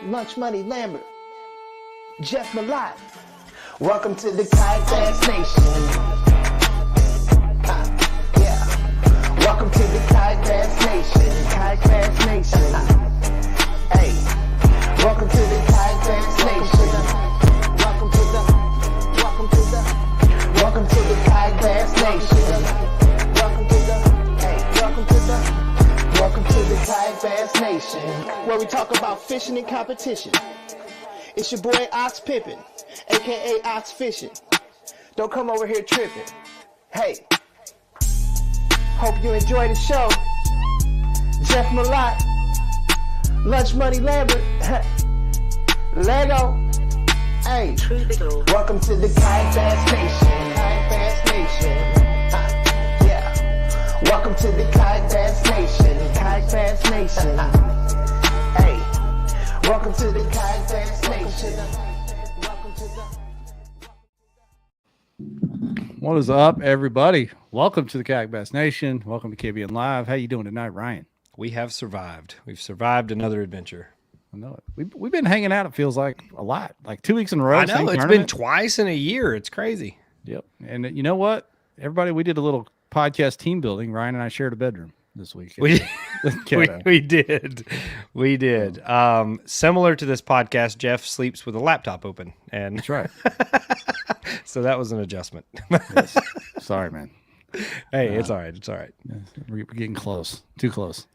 Lunch Money Lambert, Jeff Malott. Welcome to the Kayak Bass Nation. Yeah. Welcome to the Kayak Bass Nation. Kayak Bass Nation. Hey. Welcome to the Kayak Bass Nation. Welcome to the Kayak Bass Nation. Welcome to the Kayak Bass Nation, where we talk about fishing and competition. It's your boy Ox Pippin, aka Ox Fishing. Don't come over here tripping. Hey, hope you enjoy the show. Jeff Malott, Lunch Money Lambert, Lego. Hey, welcome to the Kayak Bass Nation. Kayak Bass Nation. Welcome to the Kayak Bass Nation. Kayak Bass Nation. Hey, welcome to the Kayak Bass Nation. What is up, everybody? Welcome to the Kayak Bass Nation. Welcome to KBN Live. How you doing tonight, Ryan? We have survived. We've survived another adventure. I know it. We've been hanging out, it feels like, a lot. Like 2 weeks in a row. I know. It's been twice in a year. It's crazy. Yep. And you know what? Everybody, we did a little podcast team building. Ryan and I shared a bedroom this week. We did. Similar to this podcast, Jeff sleeps with a laptop open, and that's right. So that was an adjustment. Yes. Sorry, man. Hey, it's all right. It's all right. We're getting close. Too close.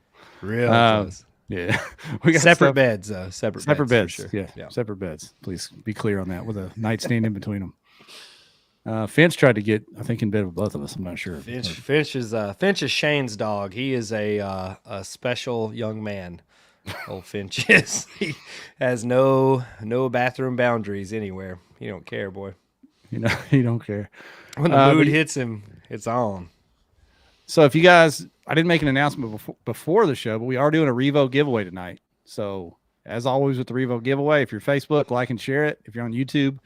Real close. Yeah. We got separate beds, though. Separate beds. Sure. Yeah. Separate beds. Please be clear on that, with a nightstand in between them. Finch tried to get, I think, in bed with both of us. I'm not sure. Finch is Shane's dog. He is a special young man. Old Finch is. He has no bathroom boundaries anywhere. He don't care, boy. You know, he don't care. When the mood hits him, it's on. So if you guys, I didn't make an announcement before the show, but we are doing a Revo giveaway tonight. So as always with the Revo giveaway, if you're Facebook, like and share it. If you're on YouTube,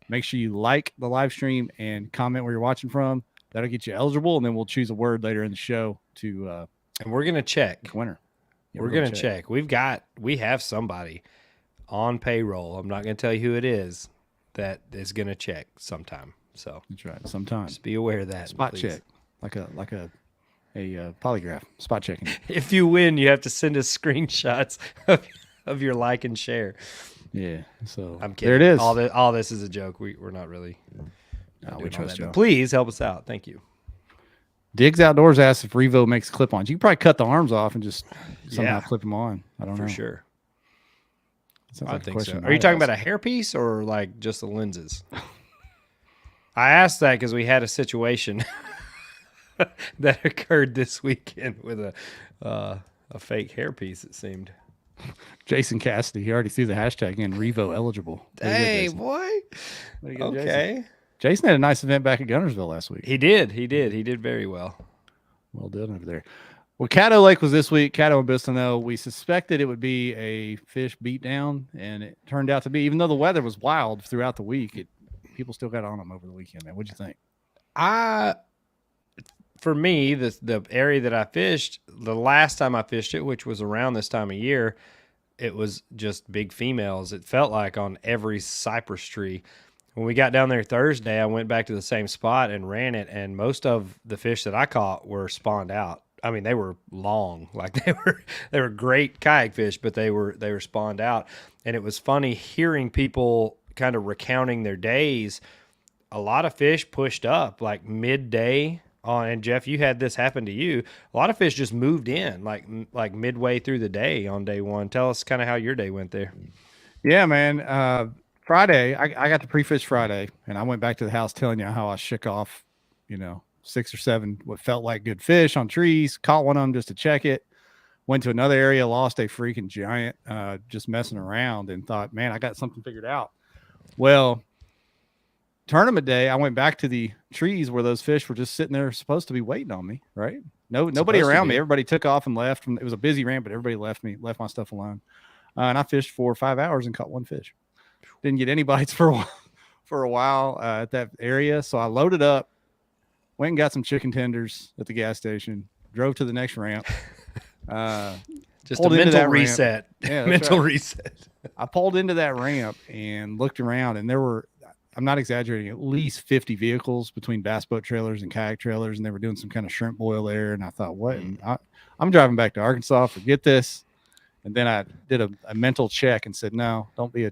make sure you like the live stream and comment where you're watching from. That'll get you eligible, and then we'll choose a word later in the show to and we're gonna check winner. Yeah, we're gonna check. We have somebody on payroll. I'm not gonna tell you who it is that is gonna check sometime. So that's right. Sometimes just be aware of that. Spot please. Check, like a polygraph. Spot checking. If you win, you have to send us screenshots of your like and share. Yeah, so I'm kidding. There it is. All this is a joke. We're not really. We trust you. Please help us out. Thank you. Diggs Outdoors asks if Revo makes clip-ons. You can probably cut the arms off and just somehow clip them on. I don't know. For sure. I think so. Are you talking about a hairpiece or like just the lenses? I asked that because we had a situation that occurred this weekend with a fake hairpiece, it seemed. Jason Cassidy, he already threw the hashtag in, Revo eligible. Hey, boy. Okay. Jason had a nice event back at Gunnersville last week. He did very well. Well done over there. Well, Caddo Lake was this week, Caddo and Bisteneau. We suspected it would be a fish beatdown, and it turned out to be, even though the weather was wild throughout the week, people still got on them over the weekend, man. What'd you think? For me, the area that I fished, the last time I fished it, which was around this time of year, it was just big females. It felt like on every cypress tree. When we got down there Thursday, I went back to the same spot and ran it, and most of the fish that I caught were spawned out. I mean, they were long, like they were great kayak fish, but they were spawned out. And it was funny hearing people kind of recounting their days. A lot of fish pushed up like midday. And Jeff, you had this happen to you. A lot of fish just moved in like midway through the day on day one. Tell us kind of how your day went there. Yeah, man. Friday, I got to pre-fish Friday, and I went back to the house telling you how I shook off, 6 or 7 what felt like good fish on trees, caught one of them just to check it, went to another area, lost a freaking giant just messing around, and thought, man, I got something figured out. Well, tournament day, I went back to the trees where those fish were just sitting there supposed to be waiting on me, right? Nobody around me. Everybody took off and left. It was a busy ramp, but everybody left my stuff alone. And I fished 4 or 5 hours and caught one fish. Didn't get any bites for a while at that area. So I loaded up, went and got some chicken tenders at the gas station, drove to the next ramp. Just pulled a into mental that ramp. reset. Yeah, that's mental right. reset. I pulled into that ramp and looked around, and there were, I'm not exaggerating, at least 50 vehicles between bass boat trailers and kayak trailers, and they were doing some kind of shrimp boil there. And I thought, what? And I'm driving back to Arkansas, forget this. And then I did a mental check and said, no, don't be a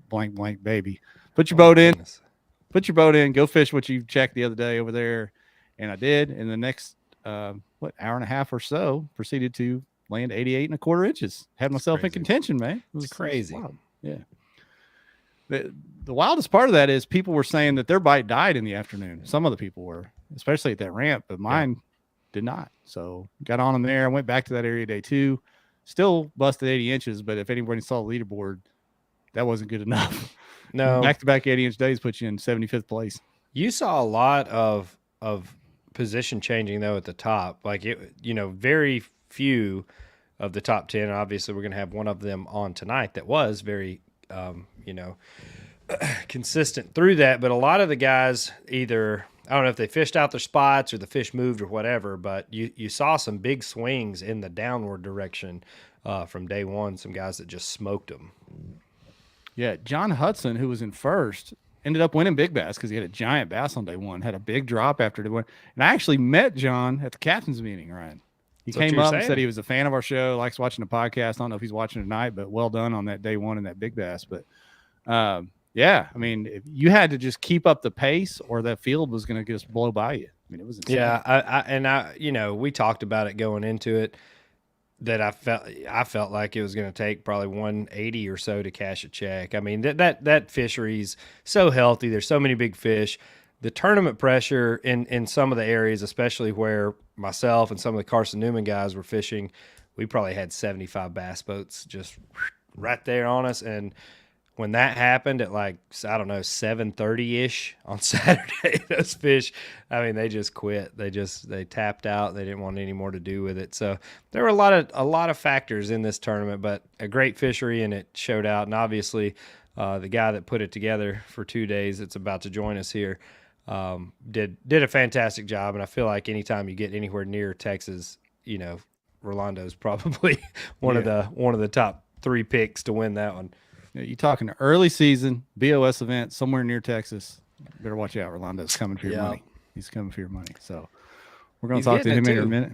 blank baby. Put your boat in. Put your boat in. Go fish what you checked the other day over there. And I did. And the next, hour and a half or so, proceeded to land 88 1/4 inches. Had myself in contention, man. It was crazy. Wild. Yeah. The wildest part of that is people were saying that their bite died in the afternoon. Some of the people were, especially at that ramp, but mine did not. So got on them there. I went back to that area day 2, still busted 80 inches. But if anybody saw the leaderboard, that wasn't good enough. No, back-to-back 80-inch days put you in 75th place. You saw a lot of position changing though at the top. Like very few of the top 10. Obviously, we're going to have one of them on tonight that was very consistent through that. But a lot of the guys either, I don't know if they fished out their spots or the fish moved or whatever, but you saw some big swings in the downward direction from day one. Some guys that just smoked them. Yeah, John Hudson, who was in first, ended up winning big bass because he had a giant bass on day 1, had a big drop after day 1. And I actually met John at the captain's meeting, Ryan. He came up and said he was a fan of our show, likes watching the podcast. I don't know if he's watching tonight, but well done on that day 1 and that big bass. But yeah, I mean, if you had to just keep up the pace or that field was going to just blow by you. I mean, it was insane. Yeah, we talked about it going into it, that I felt like it was going to take probably 180 or so to cash a check. I mean, that fishery's so healthy. There's so many big fish. The tournament pressure in some of the areas, especially where myself and some of the Carson Newman guys were fishing, we probably had 75 bass boats just right there on us. And when that happened at 7:30-ish on Saturday, those fish, I mean, they just quit. They tapped out. They didn't want any more to do with it. So there were a lot of factors in this tournament, but a great fishery, and it showed out. And obviously, the guy that put it together for 2 days, that's about to join us here, did a fantastic job. And I feel like anytime you get anywhere near Texas, Rolando's probably one of the top 3 picks to win that one. You're talking early season BOS event somewhere near Texas. Better watch out. Rolando's coming for your money. He's coming for your money. So we're going to talk to him in a minute.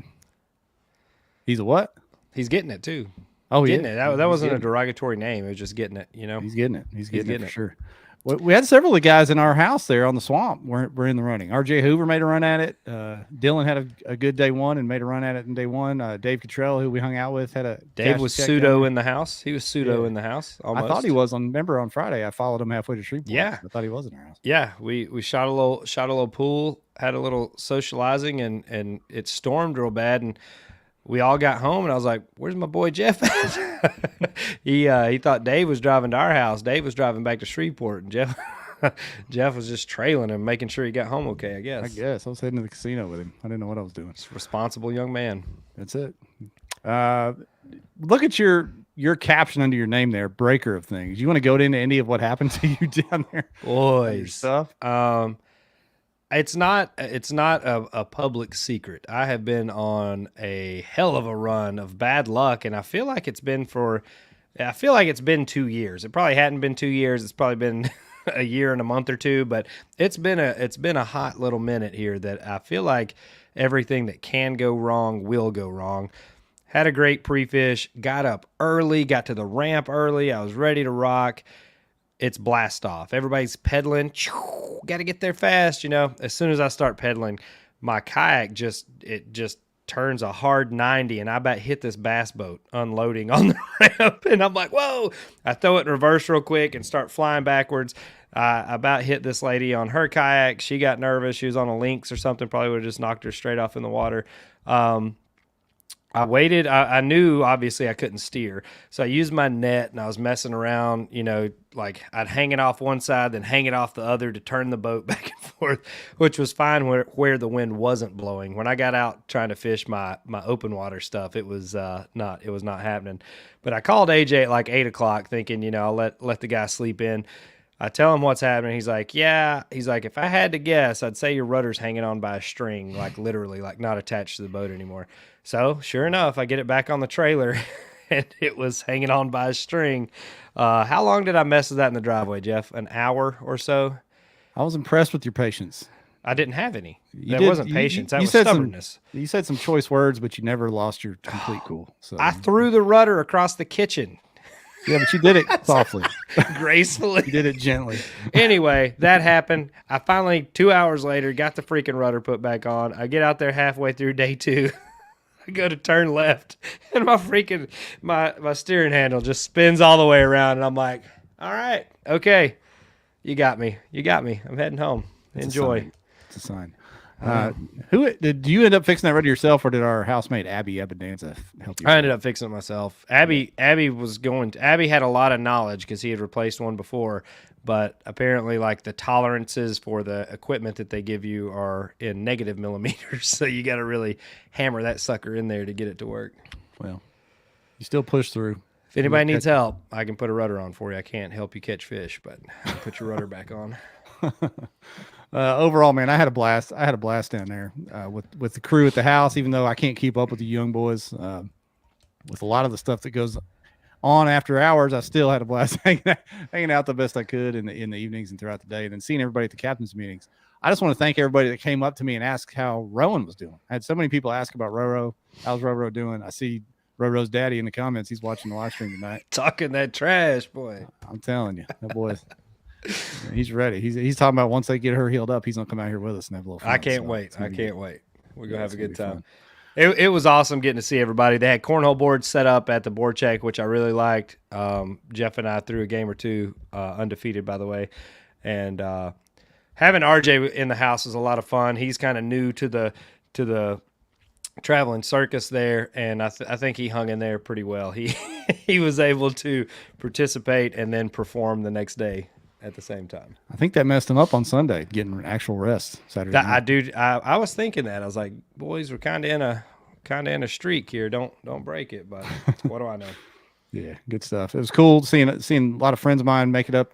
He's a what? He's getting it too. Oh, getting it. That wasn't a derogatory name. It was just getting it. He's getting it. He's getting it for sure. We had several of the guys in our house there on the swamp. We're in the running. RJ Hoover made a run at it. Dylan had a good day 1 and made a run at it in day 1. Dave Cottrell, who we hung out with, had a Dave was pseudo in the house. He was pseudo in the house. Almost. I thought he was on Friday. I followed him halfway to Shreveport. Yeah, I thought he was in our house. Yeah, we shot a little pool, had a little socializing, and it stormed real bad, and we all got home, and I was like, "Where's my boy Jeff at?" He thought Dave was driving to our house. Dave was driving back to Shreveport, and Jeff was just trailing him, making sure he got home okay. I guess I was heading to the casino with him. I didn't know what I was doing. Just a responsible young man. That's it. Look at your caption under your name there, Breaker of Things. You want to go into any of what happened to you down there, boys? Stuff. It's not a public secret. I have been on a hell of a run of bad luck, and I feel like it's been 2 years. It probably hadn't been 2 years. It's probably been a year and a month or 2, but it's been a hot little minute here that I feel like everything that can go wrong will go wrong. Had a great pre-fish, got up early, got to the ramp early. I was ready to rock. It's blast off. Everybody's pedaling. Got to get there fast, As soon as I start pedaling, my kayak just turns a hard 90, and I about hit this bass boat unloading on the ramp. And I'm like, whoa! I throw it in reverse real quick and start flying backwards. I about hit this lady on her kayak. She got nervous. She was on a Lynx or something. Probably would have just knocked her straight off in the water. I waited. I knew, obviously, I couldn't steer. So I used my net, and I was messing around, like I'd hang it off one side, then hang it off the other to turn the boat back and forth, which was fine where the wind wasn't blowing. When I got out trying to fish my open water stuff, it was not happening. But I called AJ at like 8 o'clock thinking, I'll let the guy sleep in. I tell him what's happening. He's like, yeah. He's like, if I had to guess, I'd say your rudder's hanging on by a string, like literally, like not attached to the boat anymore. So sure enough, I get it back on the trailer and it was hanging on by a string. How long did I mess with that in the driveway, Jeff? An hour or so? I was impressed with your patience. I didn't have any. You That wasn't patience. That was said stubbornness. You said some choice words, but you never lost your complete cool. So I threw the rudder across the kitchen. yeah, but you did it softly. Gracefully. You did it gently. Anyway, that happened. I finally, 2 hours later, got the freaking rudder put back on. I get out there halfway through day 2. I go to turn left, and my freaking my steering handle just spins all the way around, and I'm like, all right, okay, you got me. I'm heading home. Enjoy. It's a sign. Who did you end up fixing that rudder yourself, or did our housemate Abby Abedanza help you? I ended up fixing it myself. Abby had a lot of knowledge because he had replaced one before, but apparently like the tolerances for the equipment that they give you are in negative millimeters, so you got to really hammer that sucker in there to get it to work. Well, you still push through. If anybody needs help, I can put a rudder on for you. I can't help you catch fish, but I'll put your rudder back on. Overall, man, I had a blast. I had a blast down there with the crew at the house, even though I can't keep up with the young boys. With a lot of the stuff that goes on after hours, I still had a blast hanging out the best I could in the evenings and throughout the day, and then seeing everybody at the captain's meetings. I just want to thank everybody that came up to me and asked how Rowan was doing. I had so many people ask about Roro. How's Roro doing? I see Roro's daddy in the comments. He's watching the live stream tonight. Talking that trash, boy. I'm telling you, that boy's he's ready. He's talking about once they get her healed up, he's gonna come out here with us and have a little fun. I can't wait. We're gonna have a good time. It was awesome getting to see everybody. They had cornhole boards set up at the board check, which I really liked. Jeff and I threw a game or two, undefeated, by the way. And having RJ in the house was a lot of fun. He's kind of new to the traveling circus there, and I think he hung in there pretty well. He was able to participate and then perform the next day at the same time. I think that messed him up on Sunday, getting actual rest Saturday night. I was thinking that. I was like, boys, we're kind of in a streak here. Don't break it, but what do I know? Yeah, good stuff. It was cool seeing a lot of friends of mine make it up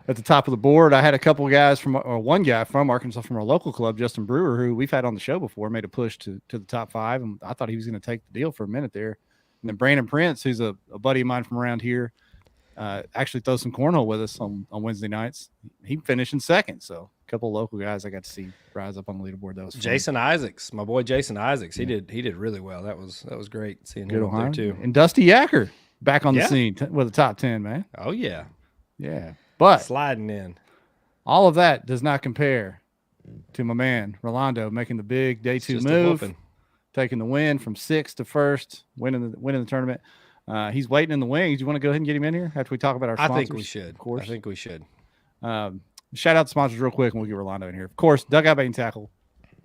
at the top of the board. I had a couple of guys one guy from Arkansas from our local club, Justin Brewer, who we've had on the show before, made a push to the top 5, and I thought he was going to take the deal for a minute there. And then Brandon Prince, who's a buddy of mine from around here, actually throws some cornhole with us on Wednesday nights. He finished in second, so a couple of local guys I got to see rise up on the leaderboard. That was fun. Jason Isaacs, my boy Jason Isaacs. He did really well. That was great seeing him up there too. And Dusty Yacker back on the scene with a top 10, man. Oh yeah, but sliding in. All of that does not compare to my man Rolando making the big day 2 move, taking the win from 6th to 1st, winning the tournament. He's waiting in the wings. You want to go ahead and get him in here after we talk about our sponsors? I think we should. Of course. I think we should. Shout out to sponsors real quick, and we'll get Rolando in here. Of course, Dugout Bait and Tackle.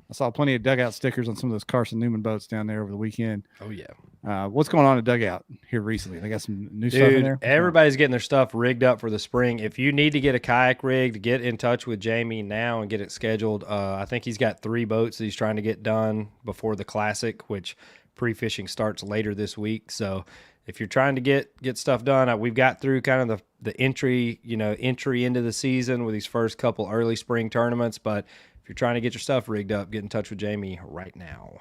I saw plenty of Dugout stickers on some of those Carson Newman boats down there over the weekend. Oh, yeah. What's going on at Dugout here recently? They got some new stuff in there? Everybody's getting their stuff rigged up for the spring. If you need to get a kayak rigged, get in touch with Jamie now and get it scheduled. I think he's got 3 boats that he's trying to get done before the Classic, which pre-fishing starts later this week. So if you're trying to get stuff done, we've got through kind of the entry into the season with these first couple early spring tournaments. But if you're trying to get your stuff rigged up, get in touch with Jamie right now.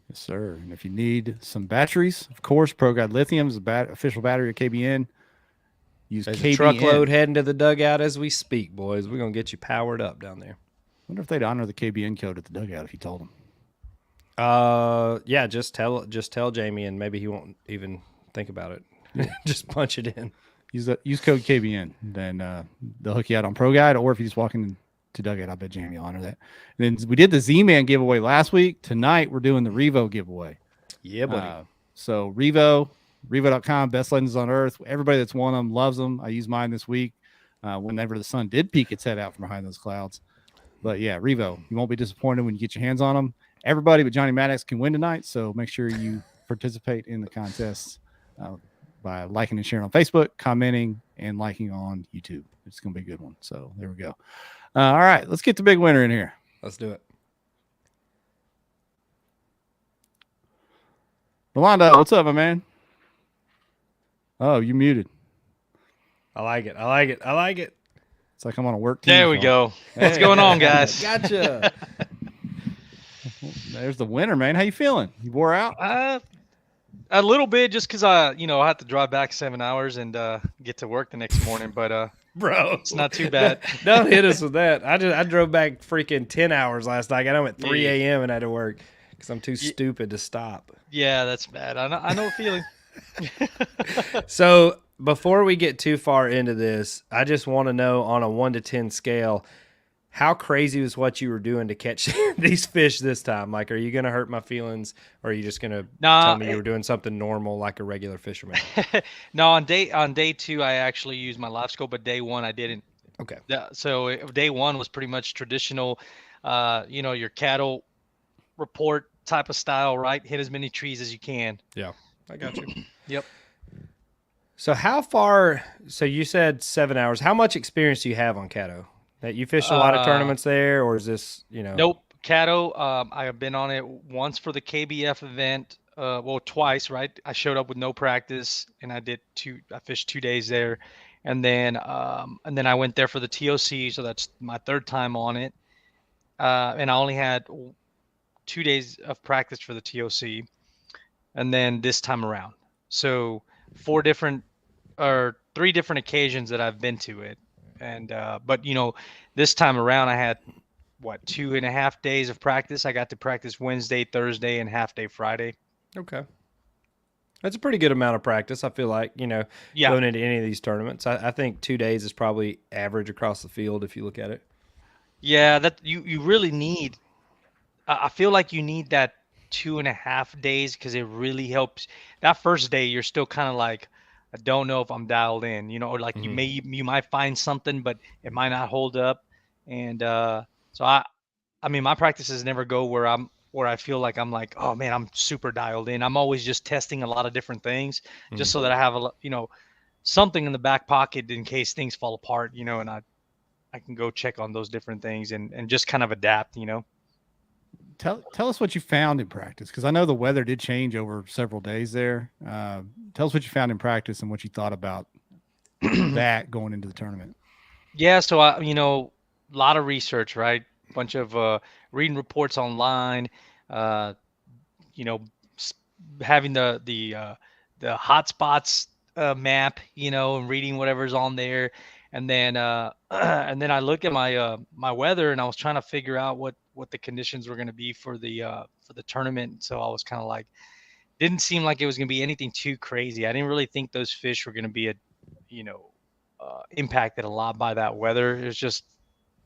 Yes, sir. And if you need some batteries, of course, ProGuide Lithium is the official battery of KBN. Use There's KBN. a truckload heading to the dugout as we speak, boys. We're going to get you powered up down there. Wonder if they'd honor the KBN code at the dugout if you told them. Yeah, just tell Jamie, and maybe he won't even think about it. Yeah. Just punch it in. Use code KBN. Then they'll hook you out on ProGuide, or if you just walk in to Dugout, I bet Jamie will honor that. And then we did the Z-Man giveaway last week. Tonight we're doing the Revo giveaway. Yeah, buddy. So Revo.com, best lenses on earth. Everybody that's won them loves them. I used mine this week whenever the sun did peek its head out from behind those clouds. But yeah, Revo, you won't be disappointed when you get your hands on them. Everybody but Johnny Maddox can win tonight, so make sure you participate in the contest by liking and sharing on Facebook, commenting, and liking on YouTube. It's going to be a good one. So there we go. All right, let's get the big winner in here. Let's do it. Rolando, what's up, my man? Oh, you muted. I like it. It's like I'm on a work team. There we go. What's going on, guys? Gotcha. There's the winner, man. How you feeling? You wore out? A little bit, just because I have to drive back 7 hours and get to work the next morning. But Bro, it's not too bad. Don't hit us with that. I drove back freaking 10 hours last night. I got home at 3 Yeah. a.m. and had to work because I'm too stupid to stop. Yeah, that's bad. I know a feeling. So before we get too far into this, I just want to know on a 1 to 10 scale, how crazy was what you were doing to catch these fish this time? Like, are you going to hurt my feelings, or are you just going to tell me you were doing something normal like a regular fisherman? No, on day 2, I actually used my live scope, but day 1 I didn't. Okay. So day 1 was pretty much traditional, your Caddo report type of style, right? Hit as many trees as you can. Yeah, I got you. Yep. So how far? So you said 7 hours. How much experience do you have on Caddo? That you fished a lot of tournaments there, or is this Nope. Caddo, I have been on it once for the KBF event. Twice, right? I showed up with no practice, and I fished 2 days there, and then I went there for the TOC, so that's my 3rd time on it, and I only had 2 days of practice for the TOC, and then this time around, so 3 different occasions that I've been to it, and but this time around I had 2.5 days of practice. I got to practice Wednesday, Thursday, and half day Friday. Okay. That's a pretty good amount of practice, I feel like, Yeah. going into any of these tournaments. I think 2 days is probably average across the field if you look at it. Yeah, that you really need. I feel like you need that 2.5 days because it really helps. That first day, you're still kind of like, I don't know if I'm dialed in, or like you might find something, but it might not hold up. And so I mean, my practices never go where I feel like I'm like, oh man, I'm super dialed in. I'm always just testing a lot of different things just so that I have something in the back pocket in case things fall apart, and I can go check on those different things and just kind of adapt, Tell us what you found in practice, because I know the weather did change over several days there. Tell us what you found in practice and what you thought about that going into the tournament. Yeah, so a lot of research, right? Bunch of reading reports online, having the hotspots map, and reading whatever's on there, and then I look at my weather, and I was trying to figure out what the conditions were going to be for the tournament. So I was kind of like, didn't seem like it was going to be anything too crazy. I didn't really think those fish were going to be impacted a lot by that weather. It was just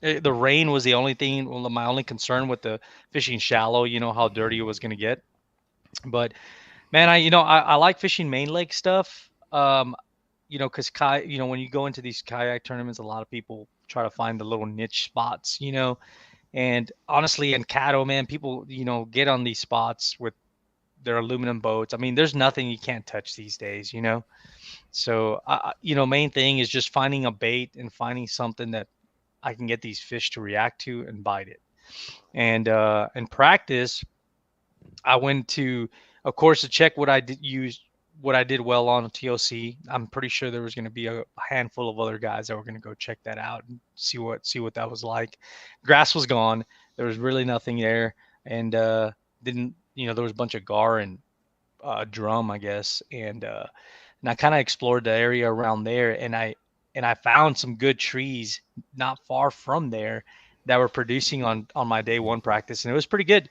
the rain was the only thing. Well, my only concern with the fishing shallow, how dirty it was going to get. But man, I like fishing main lake stuff. Because when you go into these kayak tournaments, a lot of people try to find the little niche spots, and honestly, in Caddo, man, people, get on these spots with their aluminum boats. I mean, there's nothing you can't touch these days, So, main thing is just finding a bait and finding something that I can get these fish to react to and bite it. And in practice, I went to, of course, to check what I did well on TOC. I'm pretty sure there was going to be a handful of other guys that were going to go check that out and see what that was like. Grass was gone. There was really nothing there, and there was a bunch of gar and drum, I guess, and I kind of explored the area around there, and I found some good trees not far from there that were producing on my day 1 practice, and it was pretty good.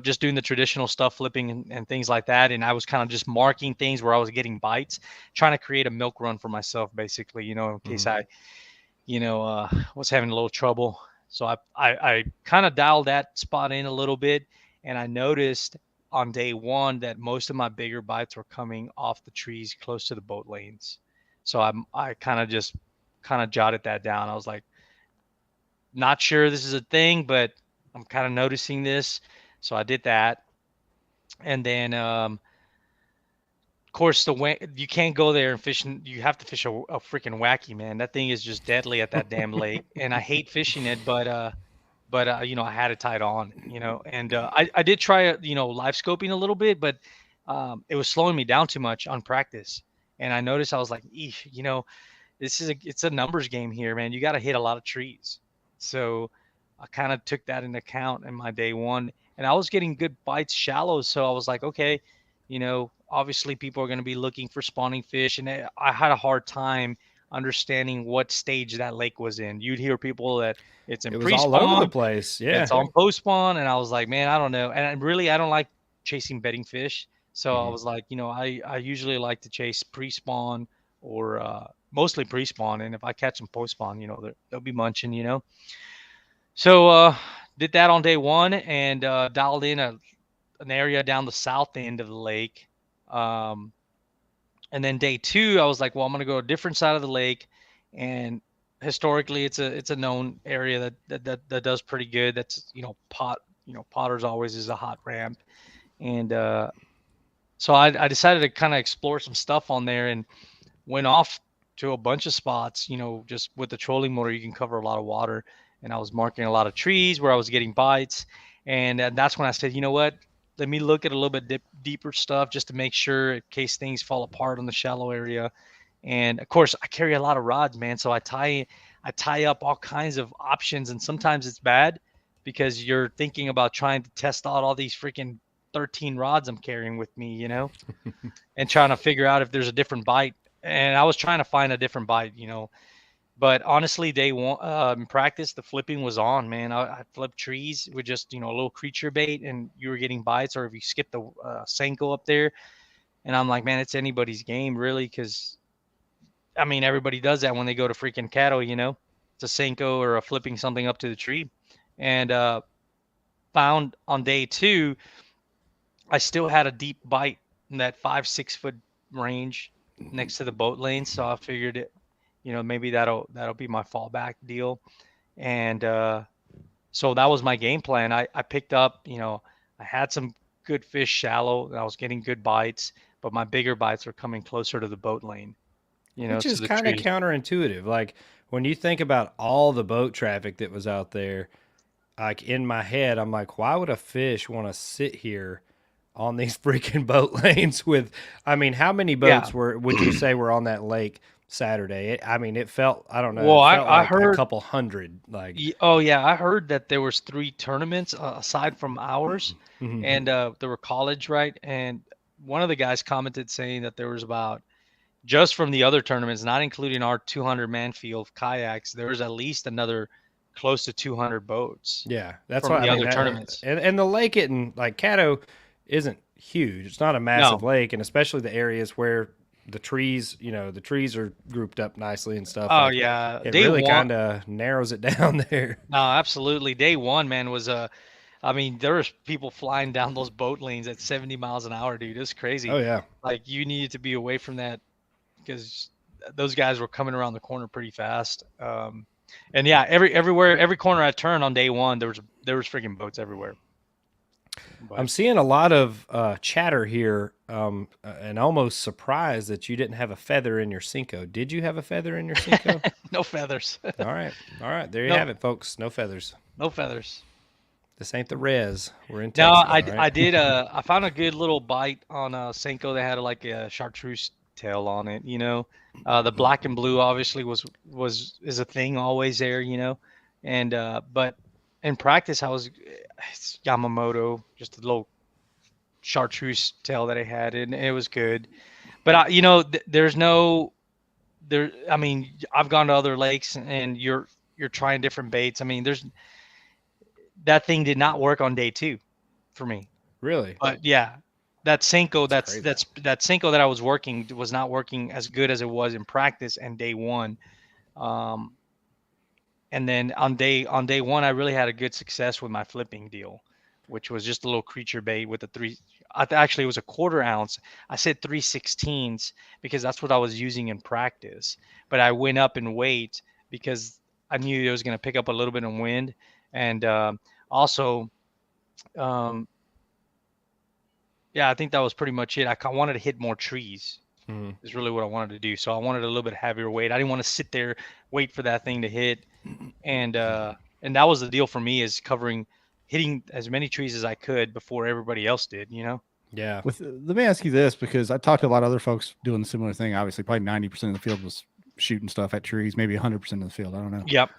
Just doing the traditional stuff, flipping and things like that. And I was kind of just marking things where I was getting bites, trying to create a milk run for myself, basically, in case I, was having a little trouble. So I kind of dialed that spot in a little bit. And I noticed on day 1 that most of my bigger bites were coming off the trees close to the boat lanes. So I kind of jotted that down. I was like, not sure this is a thing, but I'm kind of noticing this. So I did that, and then of course you can't go there and fish. You have to fish a freaking wacky, man. That thing is just deadly at that damn lake, and I hate fishing it. But I had it tied on, and I did try live scoping a little bit, but it was slowing me down too much on practice, and I noticed I was like, eesh, it's a numbers game here, man. You got to hit a lot of trees. So I kind of took that into account in my day one, and I was getting good bites shallow. So I was like, okay, obviously people are going to be looking for spawning fish, and I had a hard time understanding what stage that lake was in. You'd hear people that it's in It was all over the pre-spawn, place. Yeah. it's on post-spawn, and I was like, man, I don't know. And I don't like chasing bedding fish. So I was like, I usually like to chase pre-spawn or mostly pre-spawn, and if I catch them post-spawn, they'll be munching. So did that on day one, and dialed in an area down the south end of the lake. And then day two, I was like, well, I'm gonna go a different side of the lake, and historically, it's a known area that does pretty good. That's Potter's always is a hot ramp, and so I decided to kind of explore some stuff on there, and went off to a bunch of spots. Just with the trolling motor, you can cover a lot of water, and I was marking a lot of trees where I was getting bites, and that's when I said, you know what? Let me look at a little bit deeper stuff just to make sure in case things fall apart on the shallow area. And of course, I carry a lot of rods, man. So I tie up all kinds of options, and sometimes it's bad because you're thinking about trying to test out all these freaking 13 rods I'm carrying with me, and trying to figure out if there's a different bite. And I was trying to find a different bite, But honestly, day one in practice, the flipping was on, man. I flipped trees with just a little creature bait, and you were getting bites. Or if you skip the Senko up there, and I'm like, man, it's anybody's game, really, because I mean everybody does that when they go to freaking Caddo, It's a Senko or a flipping something up to the tree, and found on day two, I still had a deep bite in that 5-6 foot range next to the boat lane, so I figured it. Maybe that'll be my fallback deal. And so that was my game plan. I picked up, I had some good fish shallow, and I was getting good bites, but my bigger bites were coming closer to the boat lane, Which to is the kind of tree. counterintuitive. Like when you think about all the boat traffic that was out there, like in my head, I'm like, why would a fish want to sit here on these freaking boat lanes with, I mean, how many boats would you say were on that lake Saturday? It felt, I don't know, Well, it felt I like a heard. couple hundred. Like, Oh yeah, I heard that there was 3 tournaments aside from ours, mhm. and there were college, right? And one of the guys commented saying that there was about, just from the other tournaments, not including our 200 man field of kayaks, there was at least another close to 200 boats Yeah, that's from what the I mean. other tournaments. And the lake isn't like Caddo isn't huge. It's not a massive No. lake, and especially the areas where the trees, the trees are grouped up nicely and stuff. Oh Like yeah, it day really one. kind of narrows it down there. No, absolutely. Day one, man, was I mean, there was people flying down those boat lanes at 70 miles an hour, dude. It's crazy. Oh yeah, Like you needed to be away from that because those guys were coming around the corner pretty fast. And yeah, every corner I turned on day one, there was freaking boats everywhere. I'm But seeing a lot of chatter here, and almost surprised that you didn't have a feather in your Cinco. Did you have a feather in your Cinco? no feathers. All right. There you No. have it, folks. No feathers. No feathers. This ain't the res. We're in No, Texas. I did. I found a good little bite on Senko that had like a chartreuse tail on it. The black and blue obviously is a thing always there. And but in practice I was it's Yamamoto, just a little chartreuse tail that I had, and it was good. But there's no there. I mean, I've gone to other lakes, and you're trying different baits. I mean, that thing did not work on day two for me. Really? But yeah, that Senko, That's that Senko that I was working was not working as good as it was in practice and day one. And then on day one, I really had a good success with my flipping deal, which was just a little creature bait with a actually it was a 1/4 ounce. I said 3/16 because that's what I was using in practice. But I went up in weight because I knew it was going to pick up a little bit of wind, and also, yeah, I think that was pretty much it. I wanted to hit more trees. Is really what I wanted to do. So I wanted a little bit heavier weight. I didn't want to sit there wait for that thing to hit, and that was the deal for me, is hitting as many trees as I could before everybody else did. Yeah. Let me ask you this, because I talked to a lot of other folks doing the similar thing. Obviously, probably 90% of the field was shooting stuff at trees, maybe 100% of the field. I don't know. Yep.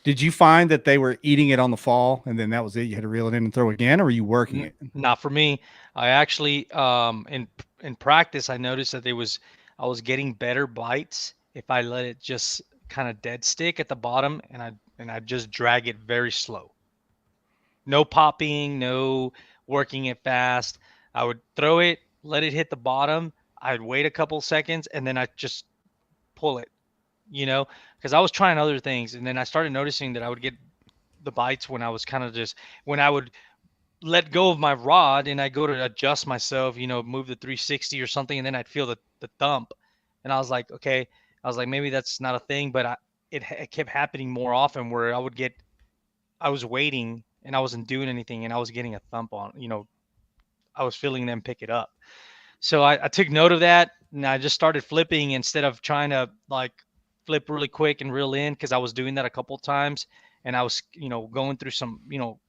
Did you find that they were eating it on the fall and then that was it? You had to reel it in and throw again, or were you working it? Not for me. I actually in practice I noticed that I was getting better bites if I let it just kind of dead stick at the bottom and I just drag it very slow. No popping, no working it fast. I would throw it, let it hit the bottom. I'd wait a couple seconds and then I just pull it, because I was trying other things. And then I started noticing that I would get the bites when I was kind of just, when I would let go of my rod and I go to adjust myself, move the 360 or something. And then I'd feel the thump. And I was like, okay, maybe that's not a thing, but it kept happening more often where I was waiting and I wasn't doing anything and I was getting a thump on, I was feeling them pick it up. So I took note of that and I just started flipping instead of trying to like flip really quick and reel in, because I was doing that a couple times and I was, going through some,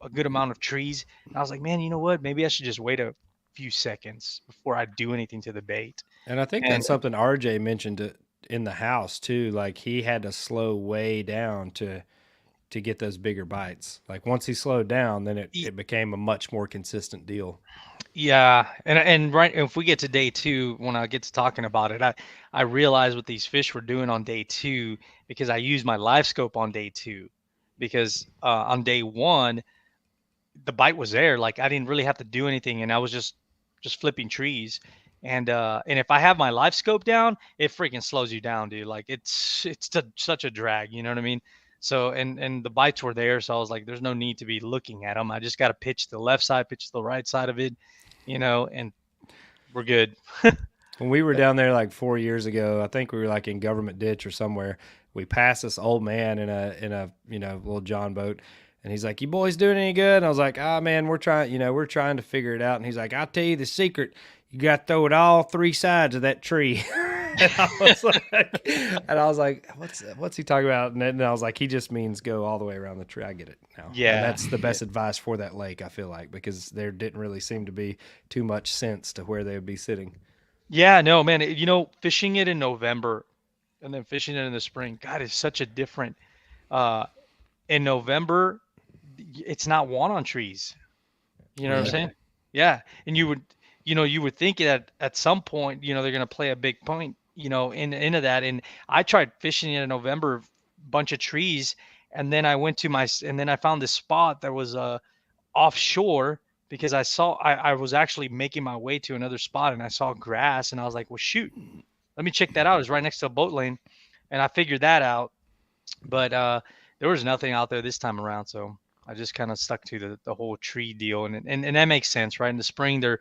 a good amount of trees. And I was like, man, you know what? Maybe I should just wait a few seconds before I do anything to the bait. And I think that's something RJ mentioned in the house too. Like he had to slow way down to get those bigger bites. Like once he slowed down, then it became a much more consistent deal. Yeah, and right, if we get to day 2, when I get to talking about it, I realized what these fish were doing on day 2 because I used my live scope on day 2, because on day 1 the bite was there, like I didn't really have to do anything, and I was just flipping trees, and if I have my live scope down, it freaking slows you down, dude. Like it's such a drag, you know what I mean? So and the bites were there, so I was like, there's no need to be looking at them. I just got to pitch to the left side, pitch to the right side of it, and we're good. When we were down there like 4 years ago, I think we were like in Government Ditch or somewhere. We passed this old man in a little John boat, and he's like, "You boys doing any good?" And I was like, "Ah, man, we're trying to figure it out." And he's like, "I'll tell you the secret. You got to throw it all 3 sides of that tree." And I was like, what's he talking about? And then I was like, he just means go all the way around the tree. I get it now. Yeah. And that's the best advice for that lake, I feel like, because there didn't really seem to be too much sense to where they would be sitting. Yeah, no, man. Fishing it in November and then fishing it in the spring, God, is such a different. In November, it's not want on trees. You know what I'm saying? Yeah, and you would think that at some point, they're going to play a big point, into that. And I tried fishing in November, bunch of trees, and then I found this spot that was offshore, because I was actually making my way to another spot and I saw grass and I was like, well, shoot, let me check that out. It's right next to a boat lane, and I figured that out. But there was nothing out there this time around, so I just kind of stuck to the whole tree deal, and that makes sense, right? In the spring, they're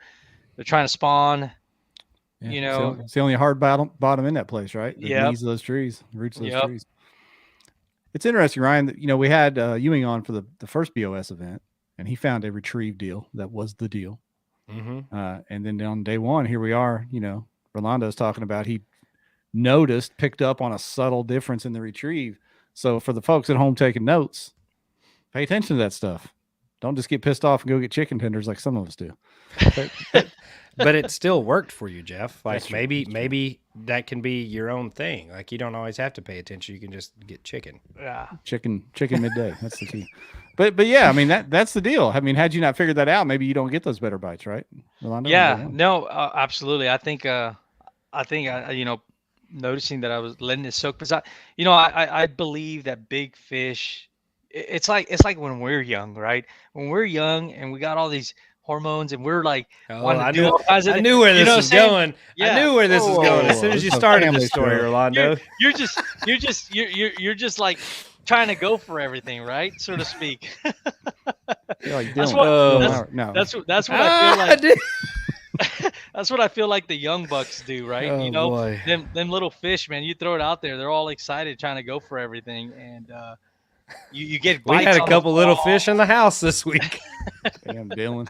trying to spawn. Yeah, it's the only hard bottom in that place, right? The knees of those trees, roots of those trees. It's interesting, Ryan, that we had Ewing on for the first BOS event, and he found a retrieve deal that was the deal. Mm-hmm. And then on day 1, here we are. Rolando's talking about he picked up on a subtle difference in the retrieve. So for the folks at home taking notes, pay attention to that stuff. Don't just get pissed off and go get chicken tenders like some of us do. But it still worked for you, Jeff. Like maybe that can be your own thing. Like you don't always have to pay attention. You can just get chicken. Yeah. Chicken midday. That's the key. But yeah, I mean that's the deal. I mean, had you not figured that out, maybe you don't get those better bites, right? Rolando, yeah. No, absolutely. I think noticing that I was letting it soak, because I believe that big fish, it's like when we're young, right? When we're young and we got all these hormones and we're like, I knew where this was going. Yeah. I knew where this was going as soon as you started the story, Rolando. You're just like trying to go for everything, right? So to speak. That's what I feel like. That's what I feel like the young bucks do, right? Oh, boy. Them little fish, man. You throw it out there, they're all excited, trying to go for everything, and you get bites. We had a couple little fish in the house this week. Damn, Dylan.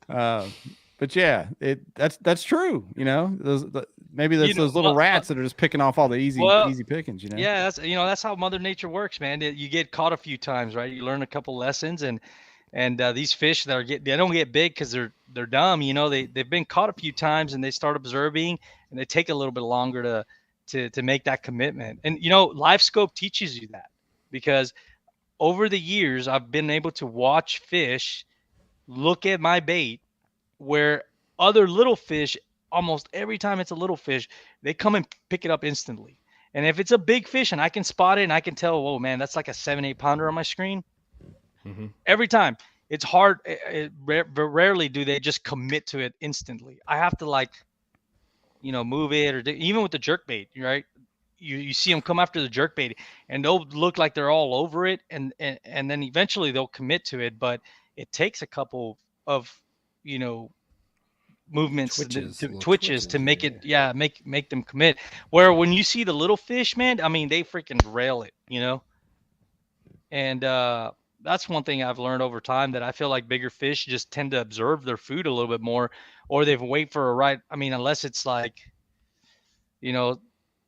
But yeah, that's true. Maybe those little rats that are just picking off all the easy pickings. Yeah, that's how Mother Nature works, man. You get caught a few times, right? You learn a couple lessons, and these fish they don't get big because they're dumb. They've been caught a few times and they start observing, and they take a little bit longer to make that commitment. And you know, live scope teaches you that, because over the years I've been able to watch fish look at my bait, where other little fish, almost every time it's a little fish, they come and pick it up instantly. And if it's a big fish and I can spot it and I can tell, oh man, that's like a 7-8 pounder on my screen, Mm-hmm. every time. It's hard. Rarely do they just commit to it instantly. I have to, like, you know, move it, or even with the jerk bait, right? You see them come after the jerk bait and they'll look like they're all over it, and then eventually they'll commit to it, but it takes a couple of, you know, movements to Little twitches to make yeah. it, yeah, make them commit. Where when you see the little fish, man, I mean, they freaking rail it, you know. And that's one thing I've learned over time, that I feel like bigger fish just tend to observe their food a little bit more, or they wait for a right. I mean, unless it's like, you know,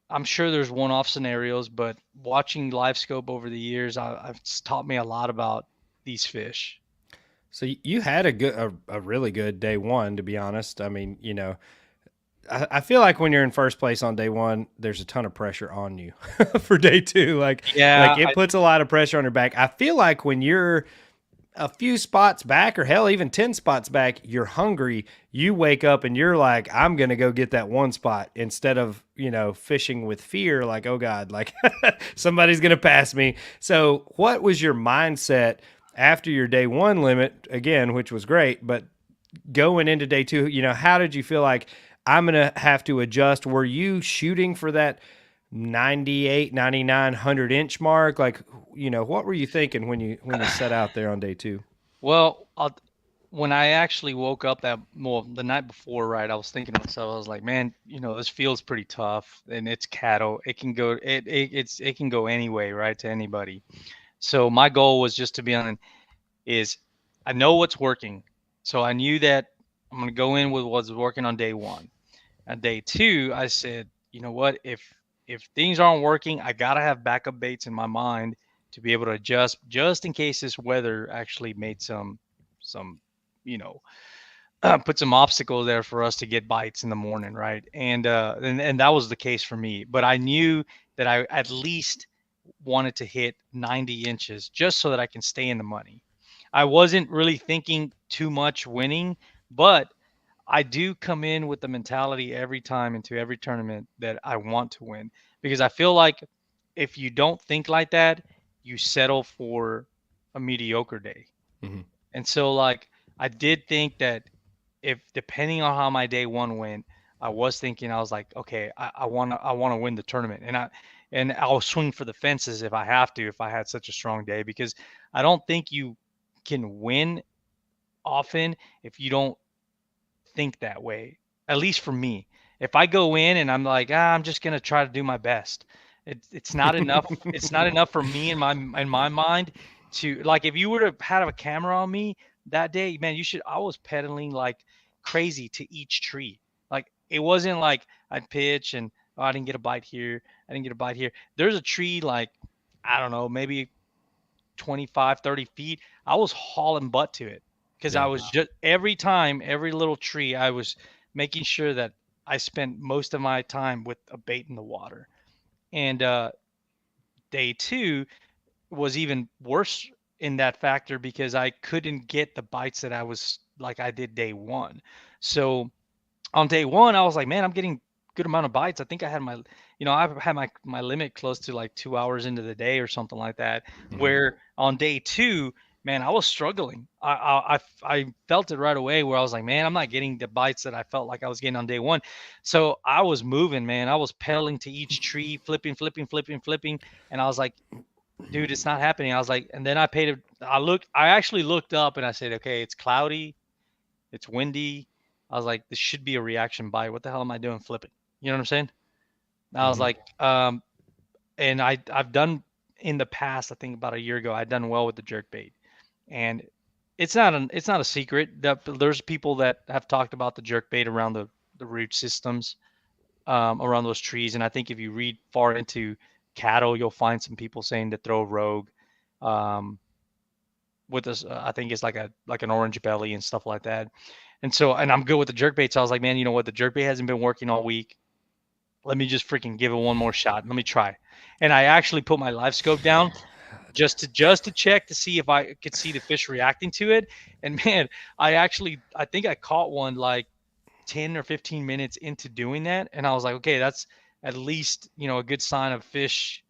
I'm sure there's one-off scenarios, but watching live scope over the years, it's taught me a lot about these fish. So you had a really good day one, to be honest. I mean, you know, I feel like when you're in first place on day one, there's a ton of pressure on you for day two. Like Yeah, it puts a lot of pressure on your back. I feel like when you're a few spots back, or hell, even 10 spots back, you're hungry. You wake up and you're like, I'm going to go get that one spot, instead of, you know, fishing with fear. Like, oh God, like somebody's going to pass me. So what was your mindset after your day one limit again, which was great, but going into day two, you know, how did you feel like, I'm going to have to adjust? Were you shooting for that 98, 99, 100-inch mark? Like, you know, what were you thinking when you set out there on day two? well, when I actually woke up the night before, right, I was thinking to myself, I was like, man, you know, this feels pretty tough, and it's Caddo. It can go, it can go any way, right, to anybody. So my goal was just to be on, is I know what's working. So I knew that I'm going to go in with what's working on day one. On day two, I said, you know what, if things aren't working, I got to have backup baits in my mind to be able to adjust, just in case this weather actually made some, you know, put some obstacles there for us to get bites in the morning, right? And that was the case for me. But I knew that I at least wanted to hit 90 inches just so that I can stay in the money. I wasn't really thinking too much winning, but I do come in with the mentality every time into every tournament that I want to win, because I feel like if you don't think like that, you settle for a mediocre day. Mm-hmm. And so, like, I did think that, if depending on how my day one went, I was thinking, I was like, okay, I want to win the tournament, and I'll swing for the fences if I have to, if I had such a strong day, because I don't think you can win often if you don't think that way. At least for me, if I go in and I'm like, I'm just gonna try to do my best, it's not enough. It's not enough for me in my mind to, like, if you would have had a camera on me that day, man, you should. I was pedaling like crazy to each tree. Like, it wasn't like I'd pitch and, oh, I didn't get a bite here. I didn't get a bite here. There's a tree, like, I don't know, maybe 25, 30 feet. I was hauling butt to it, because I Yeah. was just, every time, every little tree, I was making sure that I spent most of my time with a bait in the water. And day two was even worse in that factor, because I couldn't get the bites that I was like I did day one. So on day one, I was like, man, I'm getting good amount of bites. I think I had my, you know, I've had my limit close to like 2 hours into the day or something like that. Mm-hmm. Where on day two, man, I was struggling. I felt it right away, where I was like, man, I'm not getting the bites that I felt like I was getting on day one. So I was moving, man. I was pedaling to each tree, flipping, flipping, flipping, flipping, and I was like, dude, it's not happening. I was like, and then I actually looked up and I said, okay, it's cloudy, it's windy. I was like, this should be a reaction bite. What the hell am I doing flipping? You know what I'm saying? I was Mm-hmm. like, and I've done in the past, I think about a year ago, I'd done well with the jerk bait. And it's not a secret that there's people that have talked about the jerk bait around the root systems, around those trees. And I think if you read far into Caddo, you'll find some people saying to throw rogue, um, with this. I think it's like an orange belly and stuff like that. And so, and I'm good with the jerk bait. So I was like, man, you know what? The jerk bait hasn't been working all week. let me just freaking give it one more shot. Let me try. And I actually put my live scope down just to check to see if I could see the fish reacting to it. And man, I think I caught one like 10 or 15 minutes into doing that, and I was like, okay, that's at least, a good sign of fish,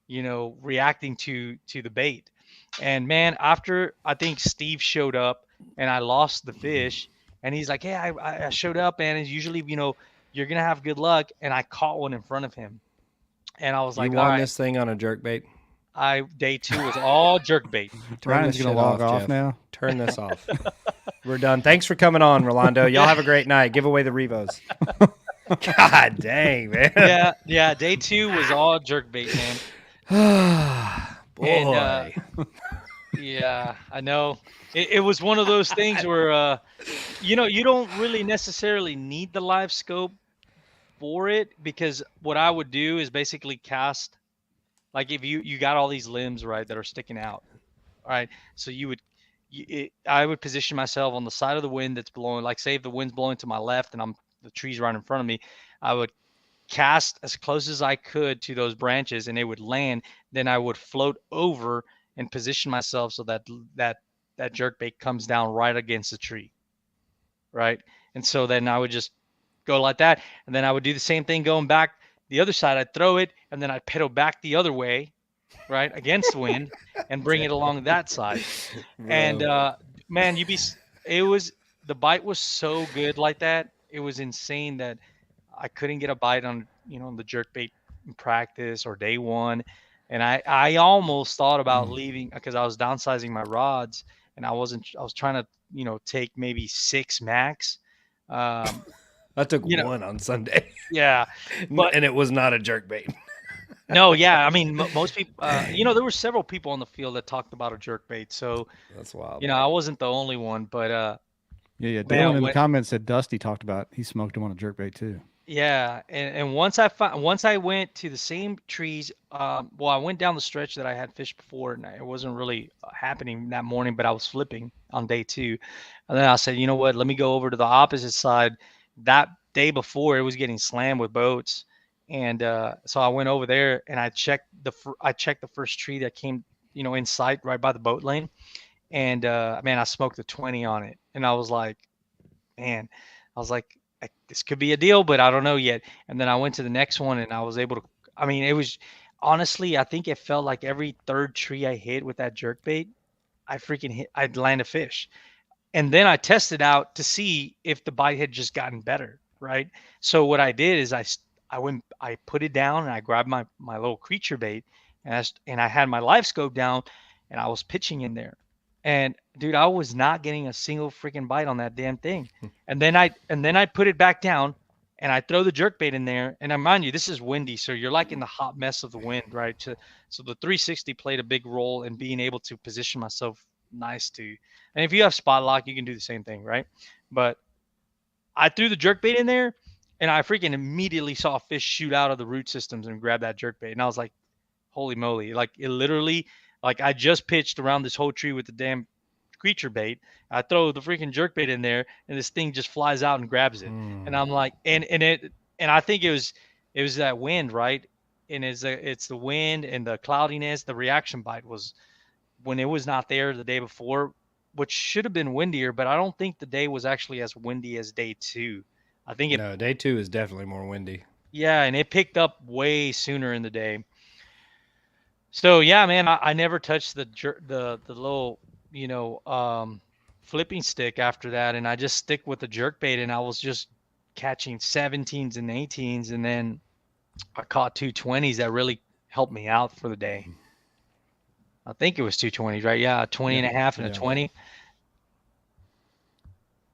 reacting to the bait. And man, after I think Steve showed up and I lost the fish, and he's like, hey, I showed up, and it's usually, you're gonna have good luck, and I caught one in front of him, and I was You like, all won right. this thing on a jerk bait. Day two was all jerk bait. Turn Ryan's this gonna shit log off Jeff. now. Turn this off. We're done. Thanks for coming on, Rolando. Y'all have a great night. Give away the Revos. God dang, man. Yeah. Day two was all jerk bait, man. Boy. And, yeah, I know. It was one of those things where, you don't really necessarily need the live scope for it, because what I would do is basically cast, like if you got all these limbs, right, that are sticking out, all right, so I would position myself on the side of the wind that's blowing, like say if the wind's blowing to my left and the tree's right in front of me, I would cast as close as I could to those branches and it would land. Then I would float over and position myself so that jerk bait comes down right against the tree, right? And so then I would just go like that, and then I would do the same thing going back the other side. I'd throw it, and then I'd pedal back the other way, right, against the wind, and bring it along that side. And man, the bite was so good like that. It was insane that I couldn't get a bite on the jerk bait in practice or day one, and I almost thought about leaving because I was downsizing my rods, and I was trying to take maybe 6 max. I took one on Sunday. Yeah, but and it was not a jerk bait. no, yeah, I mean most people, there were several people on the field that talked about a jerk bait, so That's wild. I wasn't the only one, but Yeah. man, Dylan in the comments said Dusty talked about he smoked him on a jerkbait too. yeah, and once I went to the same trees, well, I went down the stretch that I had fished before, and it wasn't really happening that morning, but I was flipping on day two, and then I said, you know what, let me go over to the opposite side. That day before, it was getting slammed with boats, and so I went over there and I checked the first tree that came, in sight right by the boat lane, and man, I smoked a 20 on it, and I was like, man, this could be a deal, but I don't know yet. And then I went to the next one and I was able to, I mean, it was honestly, I think it felt like every third tree I hit with that jerk bait, I'd land a fish. And then I tested out to see if the bite had just gotten better, right? So what I did is I put it down and I grabbed my little creature bait, and I had my live scope down and I was pitching in there. And dude, I was not getting a single freaking bite on that damn thing. And then I put it back down and I throw the jerk bait in there. And I mind you, this is windy, so you're like in the hot mess of the wind, right? So the 360 played a big role in being able to position myself nice to. And if you have spot lock, you can do the same thing, right? But I threw the jerk bait in there, and I freaking immediately saw a fish shoot out of the root systems and grab that jerk bait. And I was like, holy moly. Like it literally, like I just pitched around this whole tree with the damn creature bait. I throw the freaking jerk bait in there and this thing just flies out and grabs it. And I'm like, and I think it was that wind, right? And it's the wind and the cloudiness. The reaction bite was when it was not there the day before, which should have been windier, but I don't think the day was actually as windy as day two. I think No, day two is definitely more windy. Yeah, and it picked up way sooner in the day. So yeah, man, I never touched the little, flipping stick after that, and I just stick with the jerk bait, and I was just catching 17s and 18s, and then I caught 220s that really helped me out for the day. I think it was 220s, right? Yeah, a 20 and a half and a 20.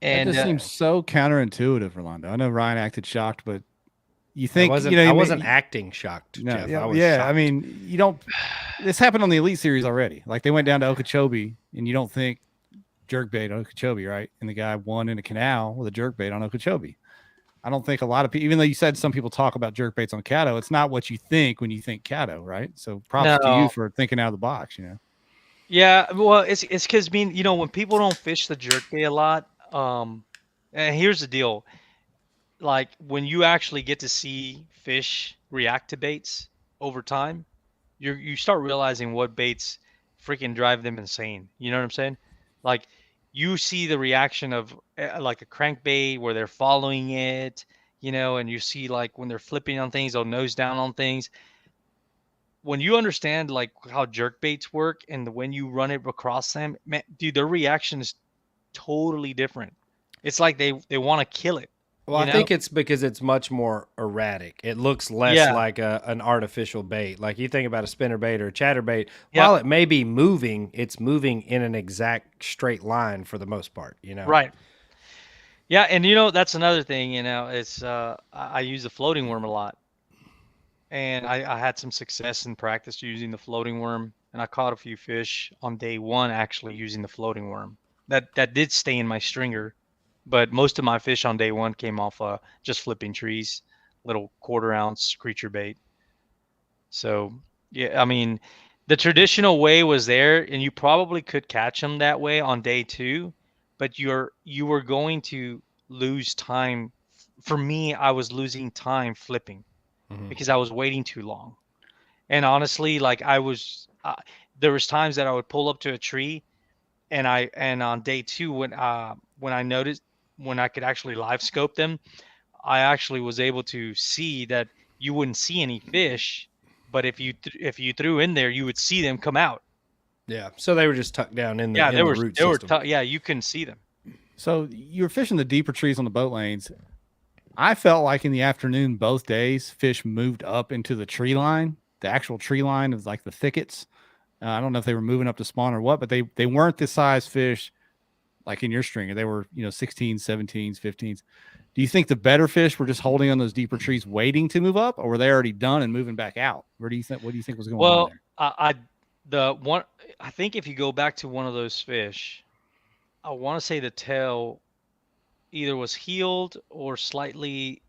And That just seems so counterintuitive, Rolando. I know Ryan acted shocked, but you think I wasn't acting shocked, no, Jeff. yeah, I was yeah. shocked. I mean, you don't. This happened on the Elite Series already. Like they went down to Okeechobee, and you don't think jerkbait on Okeechobee, right? And the guy won in a canal with a jerkbait on Okeechobee. I don't think a lot of people, even though you said some people talk about jerkbaits on Caddo, it's not what you think when you think Caddo, right? So props to you for thinking out of the box, Yeah, well, it's because when people don't fish the jerkbait a lot, and here's the deal. like when you actually get to see fish react to baits over time, you start realizing what baits freaking drive them insane. You know what I'm saying? Like you see the reaction of like a crankbait where they're following it, and you see like when they're flipping on things, they'll nose down on things. When you understand like how jerk baits work and when you run it across them, man, dude, their reaction is totally different. It's like they want to kill it, Well, you I know? think it's because it's much more erratic. It looks less Yeah. like an artificial bait. Like you think about a spinner bait or a chatter bait, Yep. while it may be moving, it's moving in an exact straight line for the most part, you know? Right. Yeah, and that's another thing, it's I use the floating worm a lot. And I had some success in practice using the floating worm, and I caught a few fish on day one actually using the floating worm. That did stay in my stringer, but most of my fish on day one came off just flipping trees, little quarter-ounce creature bait. So yeah, I mean, the traditional way was there, and you probably could catch them that way on day two, but you were going to lose time. For me, I was losing time flipping Mhm. because I was waiting too long. And honestly, like there was times that I would pull up to a tree, and on day two when I noticed when I could actually live scope them, I actually was able to see that you wouldn't see any fish, but if you threw in there, you would see them come out. Yeah. So they were just tucked down in Yeah, the root they were system. yeah, you couldn't see them. So you're fishing the deeper trees on the boat lanes. I felt like in the afternoon, both days, fish moved up into the tree line, the actual tree line of like the thickets. I don't know if they were moving up to spawn or what, but they weren't the size fish like in your stringer. They were, 16s, 17s, 15s. Do you think the better fish were just holding on those deeper trees waiting to move up, or were they already done and moving back out? What do you think was going on Well, there? the one I think if you go back to one of those fish, I want to say the tail either was healed or slightly.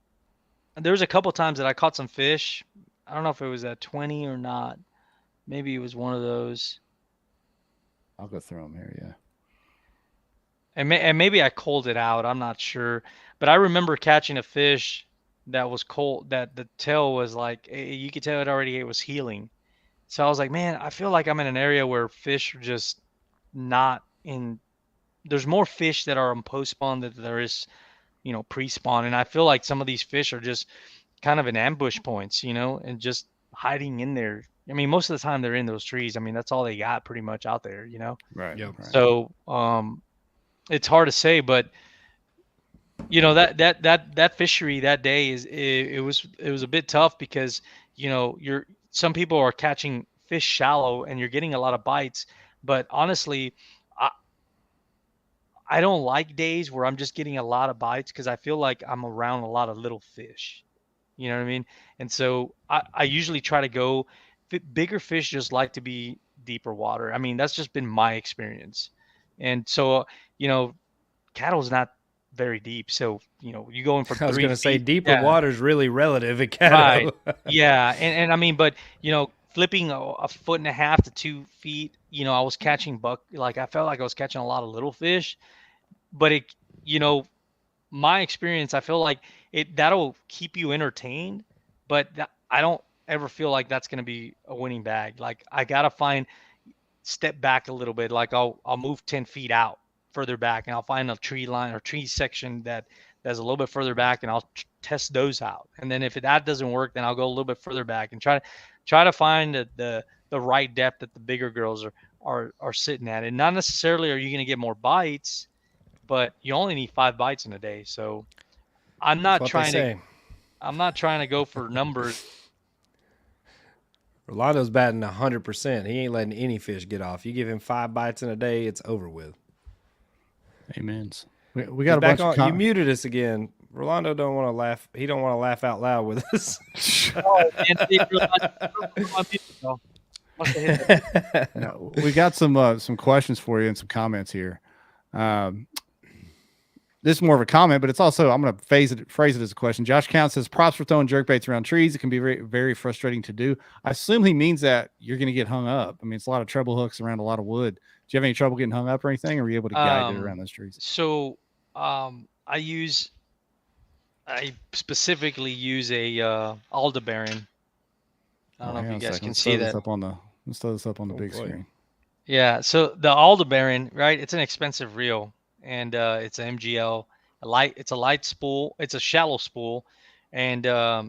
There was a couple times that I caught some fish. I don't know if it was at 20 or not. Maybe it was one of those. I'll go through them here. Yeah. And maybe I cold it out. I'm not sure. But I remember catching a fish that was cold, that the tail was like, you could tell it was healing. So I was like, man, I feel like I'm in an area where fish are just not in. There's more fish that are in post spawn than there is, pre spawn. And I feel like some of these fish are just kind of in ambush points, and just hiding in there. I mean, most of the time they're in those trees. I mean, that's all they got pretty much out there. Right. Yep. Right. So, it's hard to say, but that fishery that day it was a bit tough because you're some people are catching fish shallow and you're getting a lot of bites, but honestly, I I don't like days where I'm just getting a lot of bites because I feel like I'm around a lot of little fish. You know what I mean? And so I usually try to go. Bigger fish just like to be deeper water. I mean, that's just been my experience. And so, you know, Cattle's not very deep. So, you going from I was 3 going to say feet. deeper Yeah, water is really relative at right. Caddo. Yeah. And I mean, but, flipping a foot and a half to 2 feet, I was catching like I felt like I was catching a lot of little fish, but you know, my experience, I feel like that'll keep you entertained, but I don't ever feel like that's going to be a winning bag. Like I got to step back a little bit. Like I'll move 10 feet out further back and I'll find a tree line or tree section that's a little bit further back and I'll test those out. And then if that doesn't work, then I'll go a little bit further back and try to find the right depth that the bigger girls are sitting at. And not necessarily are you going to get more bites, but you only need 5 bites in a day. So I'm That's not what they trying to say. I'm not trying to go for numbers. Rolando's batting 100%. He ain't letting any fish get off. You give him 5 bites in a day, it's over with. Amens. We He's got a back bunch on. of You muted us again. Rolando don't want to laugh. He don't want to laugh out loud with us. Oh, man, I didn't realize my music, though. Must have hit that. No, we got some questions for you and some comments here. This is more of a comment, but it's also, I'm going to phrase it as a question. Josh Count says, props for throwing jerk baits around trees. It can be very, very frustrating to do. I assume he means that you're going to get hung up. I mean, it's a lot of treble hooks around a lot of wood. Do you have any trouble getting hung up or anything? Or were you able to guide it around those trees? So I use I specifically use a Aldebaran. I don't Oh, know if hang on you a guys second. can see that. Let's throw this up on the Oh big boy. screen. Yeah, so the Aldebaran, right? It's an expensive reel, and it's an MGL. It's a light spool. It's a shallow spool, and I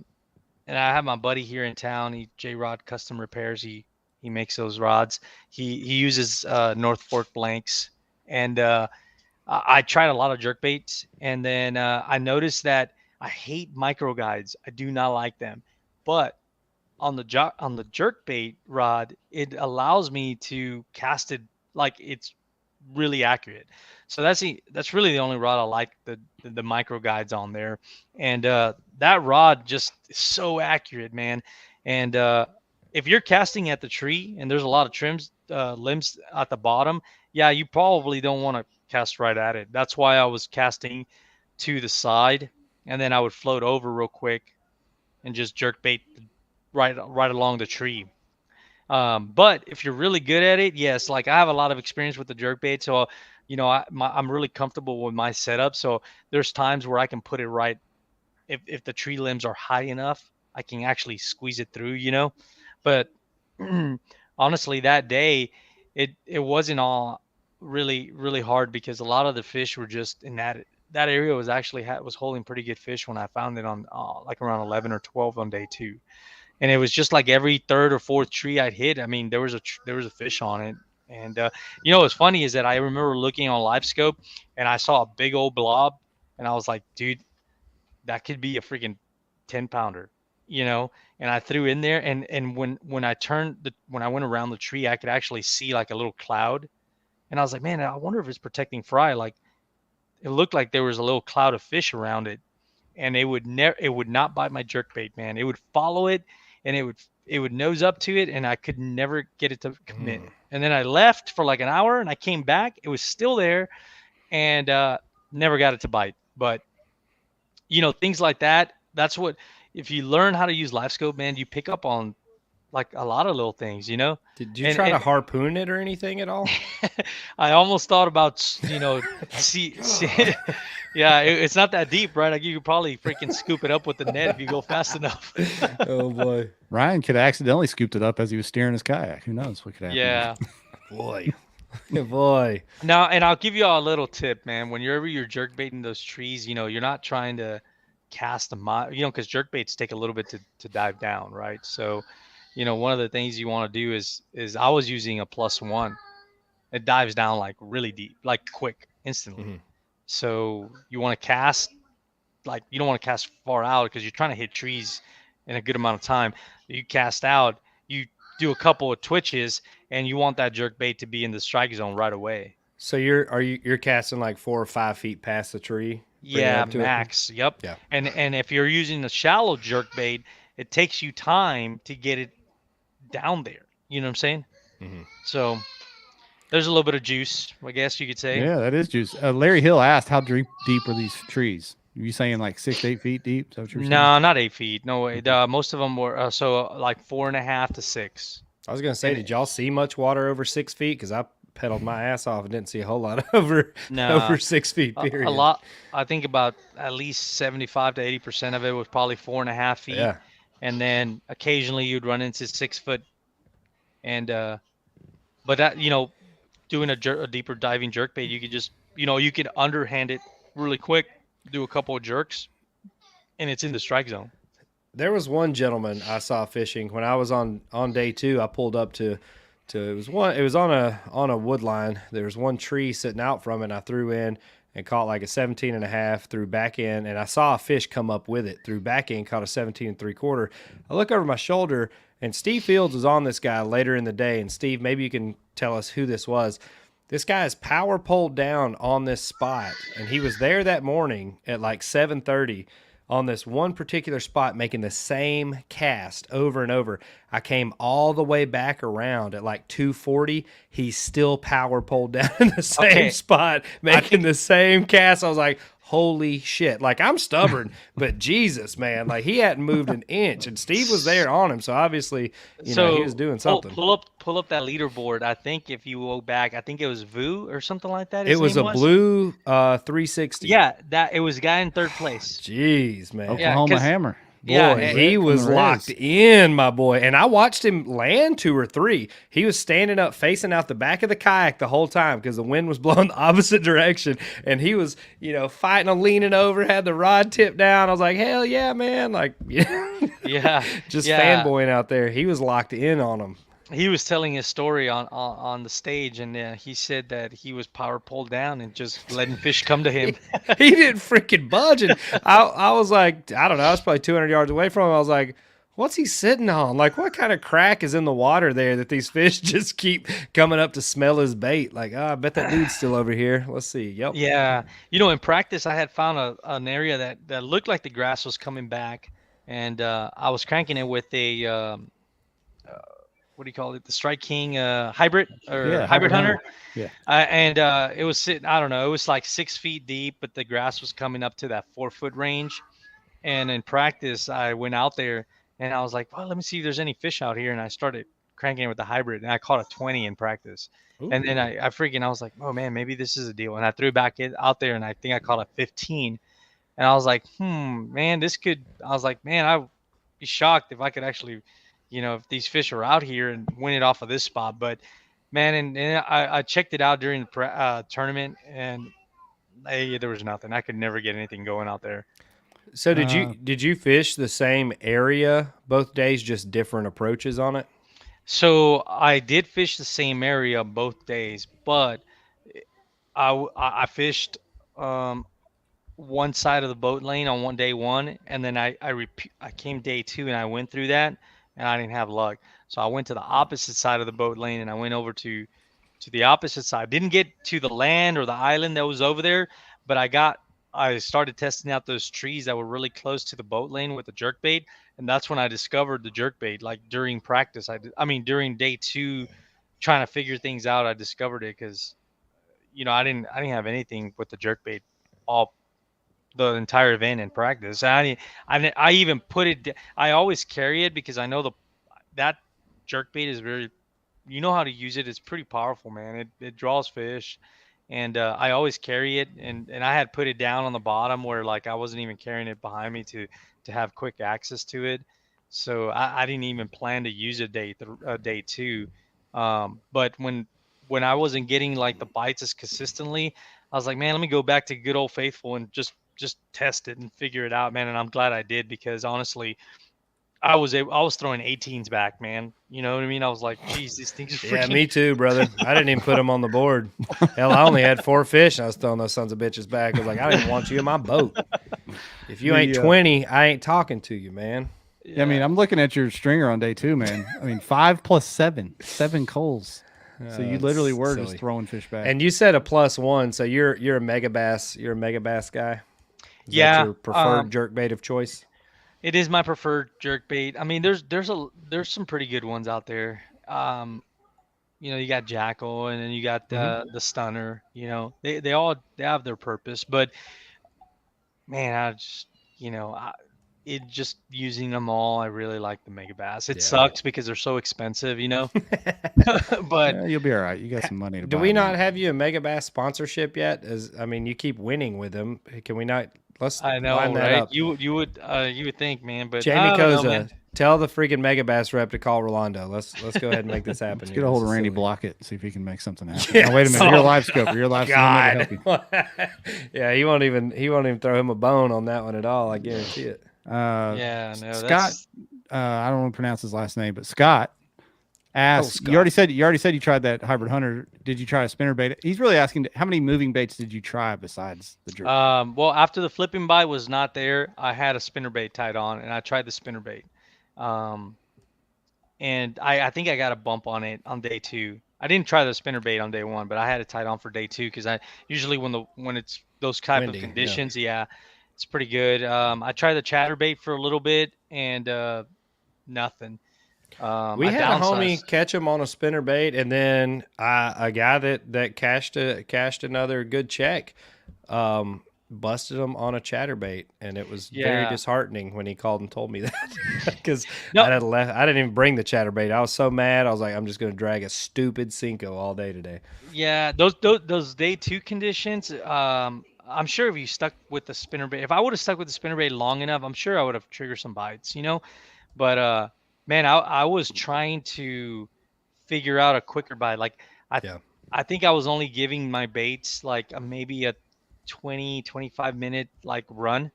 have my buddy here in town. He J Rod Custom Repairs. He makes those rods. He uses North Fork blanks, and I tried a lot of jerk baits, and then I noticed that I hate micro guides. I do not like them, but on the jerk bait rod, it allows me to cast it like it's really accurate. So that's really the only rod I like the micro guides on there, and that rod just is so accurate, man. And if you're casting at the tree and there's a lot of trims limbs at the bottom, yeah, you probably don't want to cast right at it. That's why I was casting to the side, and then I would float over real quick and just jerk bait right along the tree. But if you're really good at it, yes, like I have a lot of experience with the jerk bait, so I'm really comfortable with my setup. So there's times where I can put it right if the tree limbs are high enough, I can actually squeeze it through, But honestly, that day it wasn't all really hard because a lot of the fish were just in that area was actually was holding pretty good fish when I found it on like around 11 or 12 on day 2, and it was just like every third or fourth tree I'd hit. I mean, there was a fish on it, and what's funny is that I remember looking on Live Scope, and I saw a big old blob, and I was like, dude, that could be a freaking 10 pounder, And I threw in there, and when when I went around the tree, I could actually see like a little cloud, and I was like, man, I wonder if it's protecting fry. Like it looked like there was a little cloud of fish around it, and it would not bite my jerk bait, man. It would follow it, and it would nose up to it, and I could never get it to commit. And then I left for like an hour, and I came back. It was still there, and never got it to bite. But things like that. That's what if you learn how to use live scope, man, you pick up on like a lot of little things, Did you and try to harpoon it or anything at all? I almost thought about, see yeah, it's not that deep, right? Like you could probably freaking scoop it up with the net if you go fast enough. Oh boy. Ryan could have accidentally scooped it up as he was steering his kayak. Who knows what could happen? Yeah. Boy. Boy. Now, and I'll give you all a little tip, man. Whenever you're jerk baiting those trees, you're not trying to cast a mile, because jerk baits take a little bit to dive down, right? So, one of the things you want to do is I was using a +1. It dives down like really deep, like quick, instantly. Mm-hmm. So you want to cast, like you don't want to cast far out because you're trying to hit trees in a good amount of time. You cast out, you do a couple of twitches, and you want that jerk bait to be in the strike zone right away. So you're casting like 4 or 5 feet past the tree? Yeah, max. Yep. Yeah. And if you're using a shallow jerk bait, it takes you time to get it down there. You know what I'm saying? Mm-hmm. So there's a little bit of juice, I guess you could say. Yeah, that is juice. Larry Hill asked, "How deep are these trees? Are you saying like 6 to 8 feet deep?" Is that what you're saying? No, not 8 feet. No way. Most of them were like 4.5 to 6. I was gonna say, did y'all see much water over 6 feet? Because I pedaled my ass off and didn't see a whole lot over 6 feet. Period. A lot. I think about at least 75 to 80% of it was probably 4.5 feet. Yeah. And then occasionally you'd run into 6 foot. And but that doing a deeper diving jerk bait, you could just you could underhand it really quick, do a couple of jerks, and it's in the strike zone. There was one gentleman I saw fishing when I was on day 2. I pulled up to it was on a wood line. There was one tree sitting out from it, and I threw in and caught like a 17.5, threw back in, and I saw a fish come up with it, threw back in, caught a 17.75. I look over my shoulder, and Steve Fields was on this guy later in the day. And Steve, maybe you can tell us who this was. This guy is power poled down on this spot, and he was there that morning at like 7:30 on this one particular spot, making the same cast over and over. I came all the way back around at like 240. He still power pulled down in the same Okay. spot, making the same cast. I was like, holy shit. Like, I'm stubborn, but Jesus, man, like he hadn't moved an inch, and Steve was there on him. So obviously, you know, he was doing something. Pull up that leaderboard. I think if you go back, I think it was Vu or something like that. It His was name a blue 360. Yeah, that it was a guy in third place. Jeez, man. Oklahoma 'cause- Hammer. Boy, Yeah, he from was the locked Reds. in, my boy. And I watched him land 2 or 3. He was standing up, facing out the back of the kayak the whole time because the wind was blowing the opposite direction. And he was, you know, fighting on leaning over, had the rod tip down. I was like, hell yeah, man. Like, Yeah, just yeah. fanboying out there. He was locked in on him. He was telling his story on the stage, and he said that he was power pulled down and just letting fish come to him. He didn't freaking budge. And I was like, I don't know, I was probably 200 yards away from him. I was like, what's he sitting on? Like, what kind of crack is in the water there that these fish just keep coming up to smell his bait? Like, oh, I bet that dude's still over here. Let's see. Yep. Yeah, you know, in practice, I had found an area that looked like the grass was coming back, and I was cranking it with a what do you call it? The Strike King hybrid or Yeah, hybrid hunter. Yeah. And it was sitting. I don't know. It was like 6 feet deep, but the grass was coming up to that 4 foot range. And in practice, I went out there and I was like, well, let me see if there's any fish out here. And I started cranking it with the hybrid, and I caught a 20 in practice. Ooh. And then I was like, oh man, maybe this is a deal. And I threw back out there, and I think I caught a 15. And I was like, man, this could. I was like, man, I'd be shocked if I could actually, you know, if these fish are out here and win it off of this spot. But man, and I checked it out during the tournament, and there was nothing. I could never get anything going out there. So did you fish the same area both days, just different approaches on it? So I did fish the same area both days, but I fished one side of the boat lane on day one, and then I came day two and I went through that, and I didn't have luck. So I went to the opposite side of the boat lane, and I went over to the opposite side. Didn't get to the land or the island that was over there, but I started testing out those trees that were really close to the boat lane with the jerkbait, and that's when I discovered the jerkbait. Like during practice, during day two, trying to figure things out, I discovered it because, you know, I didn't have anything with the jerkbait all the entire event in practice. I even put it. I always carry it because I know that jerkbait is very. You know how to use it. It's pretty powerful, man. It draws fish. And I always carry it, and I had put it down on the bottom where like I wasn't even carrying it behind me to have quick access to it. So I didn't even plan to use it day two. But when I wasn't getting like the bites as consistently, I was like, man, let me go back to good old faithful and just test it and figure it out, man. And I'm glad I did, because honestly, I was throwing 18s back, man. You know what I mean? I was like, geez, these things are freaking. Yeah, me too, brother. I didn't even put them on the board. Hell, I only had 4 fish, and I was throwing those sons of bitches back. I was like, I didn't want you in my boat. If you ain't 20, I ain't talking to you, man. Yeah, I mean, I'm looking at your stringer on day two, man. I mean, 5 plus 7 coals. So you literally were silly. just throwing fish back. And you said a +1, so you're a mega bass. You're a mega bass guy. Is that your preferred jerkbait of choice? It is my preferred jerkbait. I mean, there's some pretty good ones out there. You know, you got Jackal, and then you got the Stunner. You know, they have their purpose, but man, I just, you know, just using them all, I really like the Mega Bass. It sucks because they're so expensive, you know. But yeah, you'll be all right. You got some money to buy. Do we not them. have you a Mega Bass sponsorship yet? I mean, you keep winning with them. Can we not? Let's I know, line that right? up. You would think, man, but Jamie I don't know, Koza, man. tell the freaking Mega Bass rep to call Rolando. Let's go ahead and make this happen. Let's here. get a hold of This is Randy silly. Blockett, see if he can make something happen. Yes. Oh, wait a minute, you're a live scoper. You're a live scoper. God. Yeah, he won't even throw him a bone on that one at all. I guarantee it. Yeah, no, Scott, I don't want to pronounce his last name, but Scott asked. Scott. You already said you tried that hybrid hunter. Did you try a spinner bait? He's really asking how many moving baits did you try besides the jerk? Well, after the flipping bite was not there, I had a spinnerbait tied on, and I tried the spinnerbait. And I think I got a bump on it on day two. I didn't try the spinnerbait on day one, but I had it tied on for day two because I usually when it's those type Windy, of conditions, it's pretty good. I tried the chatterbait for a little bit and nothing. We I had a homie downsized. catch him on a spinner bait, and then a guy that cashed another good check, busted him on a chatterbait, and it was very Yeah. disheartening when he called and told me that because No, I didn't even bring the chatterbait. I was so mad. I was like, I'm just going to drag a stupid Cinco all day today. yeah, those day two conditions. I'm sure if you stuck with the spinnerbait, if I would have stuck with the spinnerbait long enough, I'm sure I would have triggered some bites, you know. But man, I was trying to figure out a quicker bite. Like I Yeah. I think I was only giving my baits like maybe a 20-25 minute like run.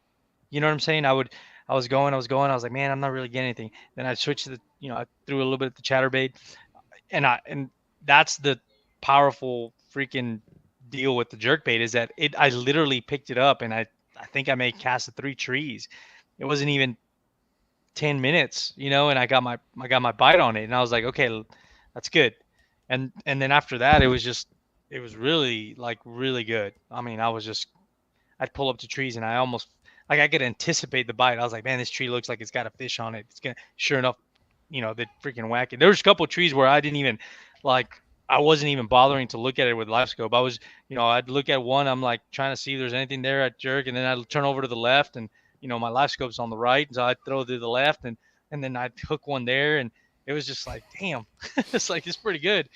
You know what I'm saying? I was going. I was like, man, I'm not really getting anything. Then I switched to the, I threw a little bit at the chatterbait, and that's the powerful freaking deal with the jerkbait is that I literally picked it up and I think I made cast of 3 trees. It wasn't even 10 minutes, and I got my bite on it and I was like, okay, that's good. And then after that it was really like really good. I mean, I'd pull up to trees and I almost like I could anticipate the bite. I was like, man, this tree looks like it's got a fish on it. It's gonna sure enough, they freaking whack it. There was a couple of trees where I didn't even like I wasn't even bothering to look at it with live scope. I was, I'd look at one, I'm like trying to see if there's anything there at jerk, and then I'd turn over to the left and my live scope's on the right, and so I'd throw to the left and then I'd hook one there and it was just like, damn, it's like it's pretty good.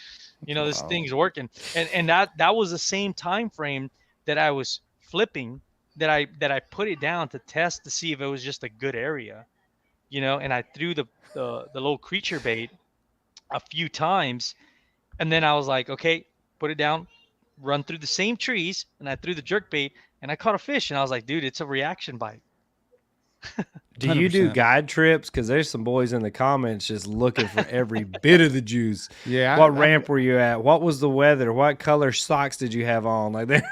This Wow. thing's working. And that was the same time frame that I was flipping that I put it down to test to see if it was just a good area, and I threw the little creature bait a few times, and then I was like, okay, put it down, run through the same trees, and I threw the jerk bait, and I caught a fish, and I was like, dude, it's a reaction bite. Do you do 100%. guide trips? Because there's some boys in the comments just looking for every bit of the juice. Yeah. What ramp were you at? What was the weather? What color socks did you have on? Like that.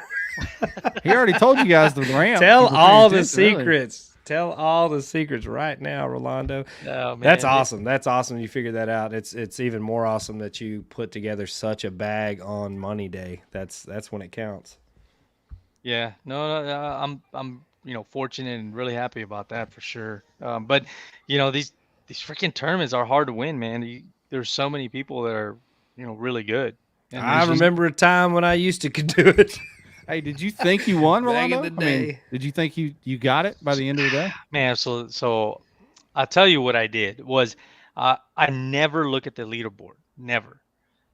He already told you guys the ramp. Tell You were all paying the attention, really. secrets. Tell all the secrets right now, Rolando. Oh man, That's awesome. That's awesome. You figured that out. It's even more awesome that you put together such a bag on money day. That's when it counts. Yeah, no, I'm fortunate and really happy about that for sure. But these freaking tournaments are hard to win, man. There's so many people that are really good, and I there's just remember a time when I used to could do it. Hey, did you think you won, Back in Rolando? the I mean, day. did you think you got it by the end of the day? man. So I'll tell you what I did was I never look at the leaderboard, never.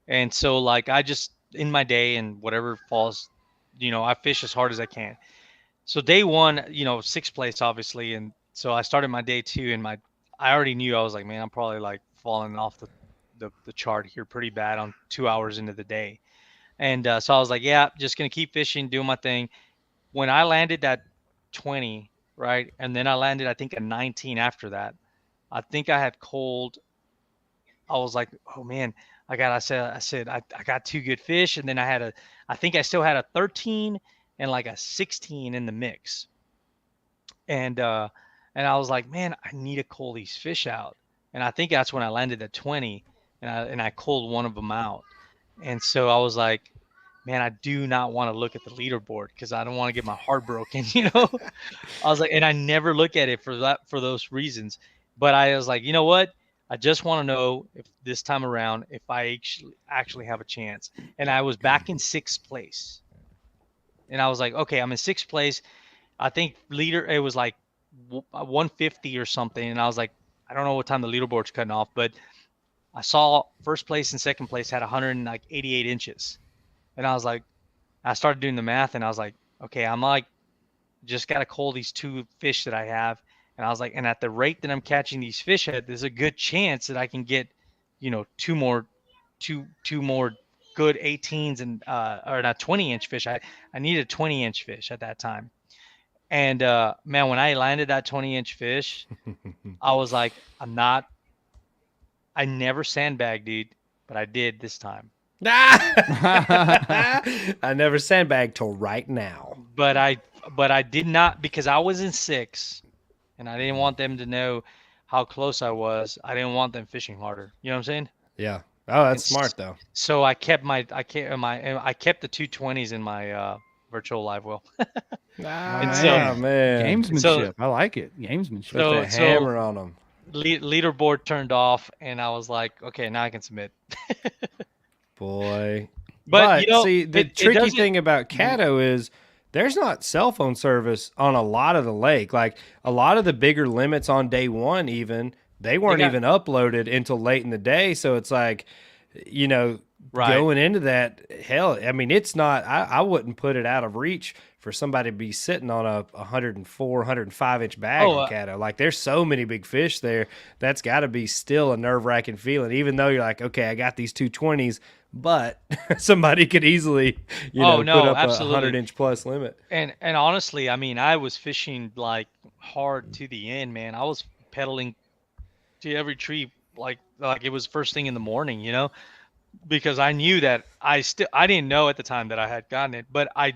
And so like I just in my day and whatever falls, I fish as hard as I can. So day one, sixth place obviously, and so I started my day two, and I already knew I was like, man, I'm probably like falling off the chart here pretty bad on 2 hours into the day, and so I was like, yeah, just gonna keep fishing, doing my thing. When I landed that 20, right, and then I landed I think a 19 after that. I think I had cold. I was like, oh man, I got two good fish, and then I think I still had a 13 and like a 16 in the mix, and and I was like, man, I need to cull these fish out, and I think that's when I landed at 20, and I culled one of them out, and so I was like, man, I do not want to look at the leaderboard because I don't want to get my heart broken, I was like, and I never look at it for those reasons. But I was like, you know what? I just want to know if this time around if I actually have a chance. And I was back in sixth place. And I was like, okay, I'm in sixth place. I think leader it was like 150 or something. And I was like, I don't know what time the leaderboard's cutting off, but I saw first place and second place had 188 inches. And I was like, I started doing the math and I was like, okay, I'm like just got to cull these two fish that I have. And I was like, and at the rate that I'm catching these fish at, there's a good chance that I can get, two more good 18s and or not 20-inch fish. I needed a 20-inch fish at that time. And man, when I landed that 20-inch fish, I was like, I never sandbagged, dude, but I did this time. I never sandbagged till right now. But I did not, because I was in six and I didn't want them to know how close I was. I didn't want them fishing harder. You know what I'm saying? Yeah. Oh, that's And smart though. So I kept the 220s in my virtual live well. Ah, And so- man. Gamesmanship. I like it. Gamesmanship. Put that hammer on them. leaderboard turned off, and I was like, okay, now I can submit. Boy. But But see, the it tricky doesn't. thing about Caddo is there's not cell phone service on a lot of the lake. Like a lot of the bigger limits on day one, even they weren't got- even uploaded until late in the day. So it's like, you know, Right. going into that, hell, I mean, it's not. I wouldn't put it out of reach for somebody to be sitting on a 104, 105-inch bag Oh, on Caddo. Like there's so many big fish there. That's got to be still a nerve-wracking feeling, even though you're like, okay, I got these 220s. But somebody could easily, you know, Oh, no, put up absolutely. a 100-inch plus limit. And honestly, I mean, I was fishing like hard to the end, man. I was pedaling to every tree like it was first thing in the morning, you know, because I knew that I didn't know at the time that I had gotten it, but I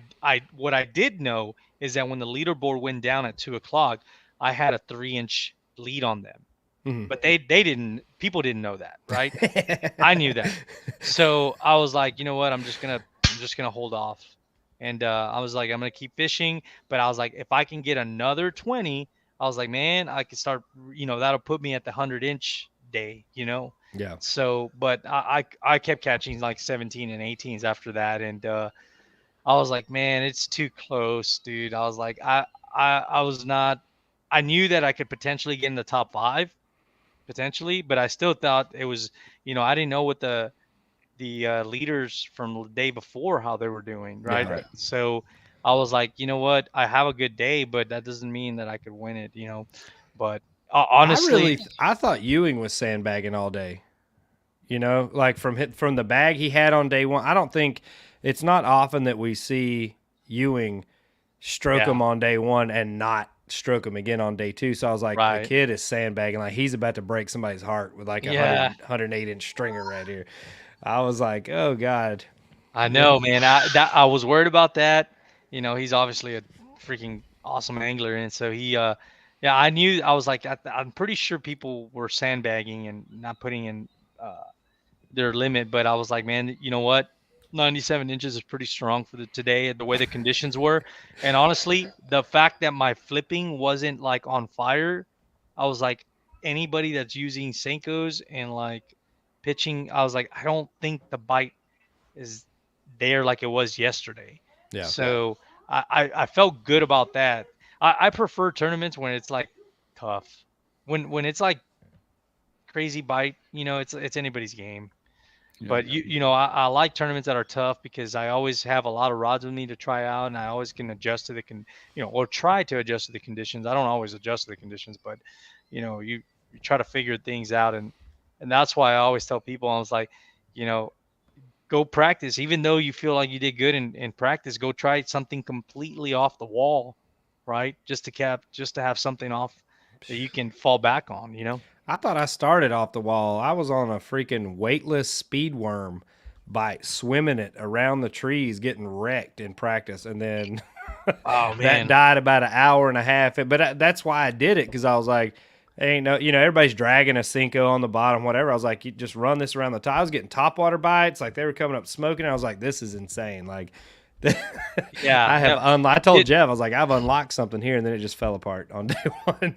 what I did know is that when the leaderboard went down at 2 o'clock, I had a 3-inch lead on them. Mhm. But they didn't, people didn't know that, right? I knew that. So I was like, you know what, I'm just gonna hold off. And I was like, I'm gonna keep fishing. But I was like, if I can get another 20, I was like, man, I could start, you know, that'll put me at the 100-inch day, you know. Yeah. So, but I kept catching like 17 and 18s after that, and I was like, man, it's too close, dude. I was like, I was not. I knew that I could potentially get in the top 5, potentially, but I still thought it was, you know, I didn't know what the leaders from the day before how they were doing, right? right. So I was like, you know what, I have a good day, but that doesn't mean that I could win it, you know. But honestly, I thought Ewing was sandbagging all day. You know, like from the bag he had on day one. I don't think it's not often that we see Ewing stroke Yeah. him on day one and not stroke him again on day two. So I was like, Right. the kid is sandbagging. Like he's about to break somebody's heart with like a Yeah. 108-inch stringer right here. I was like, oh God. I know, man. I was worried about that. You know, he's obviously a freaking awesome angler, and so he, yeah, I knew. I was like, I'm pretty sure people were sandbagging and not putting in their limit, but I was like, man, you know what? 97 inches is pretty strong for today, the way the conditions were, and honestly, the fact that my flipping wasn't like on fire, I was like, anybody that's using Senkos and like pitching, I was like, I don't think the bite is there like it was yesterday. Yeah. So I felt good about that. I prefer tournaments when it's like tough. When it's like crazy bite, you know, it's anybody's game. But you know, I like tournaments that are tough because I always have a lot of rods with me to try out, and I always can adjust to you know, or try to adjust to the conditions. I don't always adjust to the conditions, but you know, you try to figure things out, and that's why I always tell people, I was like, you know, go practice, even though you feel like you did good in practice. Go try something completely off the wall, right? Just to have something off that you can fall back on, you know. I thought I started off the wall. I was on a freaking weightless speed worm bite, swimming it around the trees, getting wrecked in practice. And then Oh that man. died about an hour and a half. But that's why I did it, because I was like, ain't no, you know, everybody's dragging a Cinco on the bottom, whatever. I was like, you just run this around the top. I was getting topwater bites. Like they were coming up smoking. I was like, this is insane. Like, Yeah, I have yeah. I told Jeff, I was like, I've unlocked something here, and then it just fell apart on day one.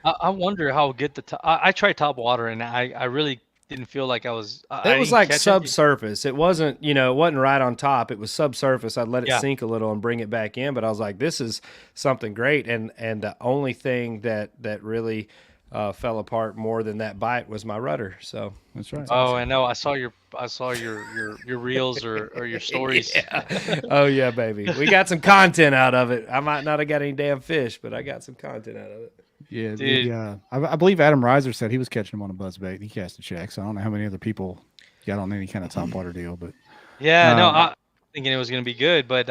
I wonder how good I tried top water, and I really didn't feel like I was. I It was didn't like catch it. subsurface. It wasn't, you know, it wasn't right on top. It was subsurface. I'd let it Yeah. sink a little and bring it back in. But I was like, this is something great. And the only thing that really fell apart more than that bite was my rudder. So That's right. Oh, I know. I saw your reels or your stories. yeah. Oh yeah, baby. We got some content out of it. I might not have got any damn fish, but I got some content out of it. Yeah, Dude. I believe Adam Reiser said he was catching them on a buzzbait. He cast a check, so I don't know how many other people got on any kind of topwater deal, but Yeah, no, Um, I thinking it was gonna be good, but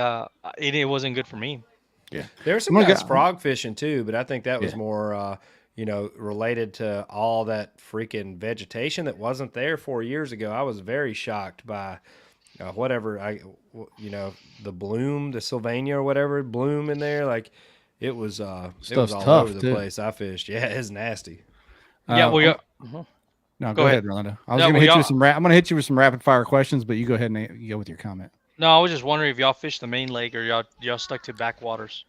it wasn't good for me. There were some I'm gonna guys go- frog fishing too, but I think that was Yeah. more, you know, related to all that freaking vegetation that wasn't there 4 years ago. I was very shocked by you know, the bloom, the Sylvania or whatever bloom in there. Like it was all Stuff's over tough, the too. place I fished. Yeah, it's nasty. Yeah, we got. No, Go go ahead. ahead, Rolando. I was No, going to we hit you all- with some. I'm going to hit you with some rapid fire questions, but you go ahead and you go with your comment. No, I was just wondering if y'all fished the main lake or y'all stuck to backwaters.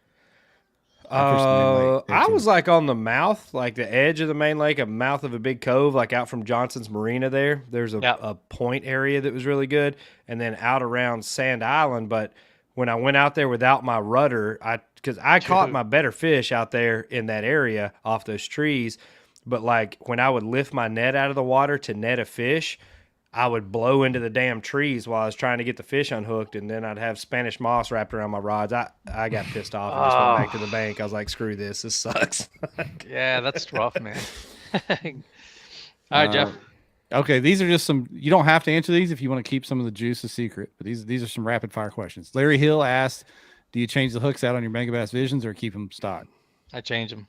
I was like on the mouth, like the edge of the main lake, a mouth of a big cove, like out from Johnson's Marina there. There's a point area that was really good. And then out around Sand Island. But when I went out there without my rudder, because I caught my better fish out there in that area off those trees. But like when I would lift my net out of the water to net a fish, I would blow into the damn trees while I was trying to get the fish unhooked, and then I'd have Spanish moss wrapped around my rods. I got pissed off and just went back to the bank. I was like, screw this. This sucks. Yeah, that's rough, man. All right, Jeff. Okay, these are just some. You don't have to answer these if you want to keep some of the juice a secret. But these are some rapid fire questions. Larry Hill asked, "Do you change the hooks out on your Mega Bass Visions or keep them stock?" I change them.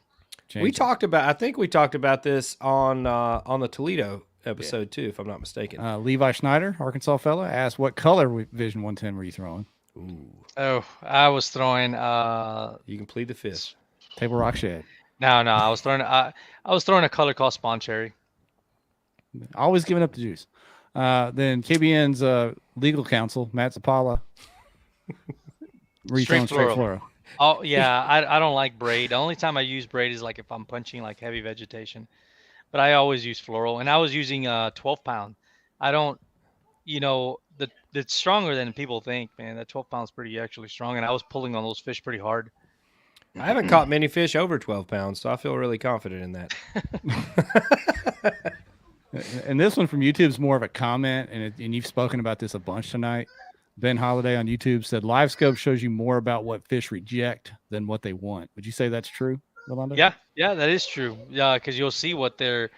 I think we talked about this on the Toledo episode too, if I'm not mistaken. Levi Schneider, Arkansas fella, asked, "What color Vision 110 were you throwing?" Ooh. Oh, I was throwing. You can plead the fifth. Table Rock Shed. No, I was throwing. I was throwing a color called Spawn Cherry. Always giving up the juice. Then KBN's legal counsel, Matt Zapala. Straight fluoro. Fluoro. Oh yeah, I don't like braid. The only time I use braid is like if I'm punching like heavy vegetation. But I always use fluoro, and I was using 12-pound. I don't, it's stronger than people think, man. That 12 pounds pretty actually strong, and I was pulling on those fish pretty hard. I haven't caught many fish over 12 pounds, so I feel really confident in that. And this one from YouTube is more of a comment, and you've spoken about this a bunch tonight. Ben Holiday on YouTube said, "Live scope shows you more about what fish reject than what they want." Would you say that's true, Rolando? Yeah, that is true. Yeah, because you'll see what they'll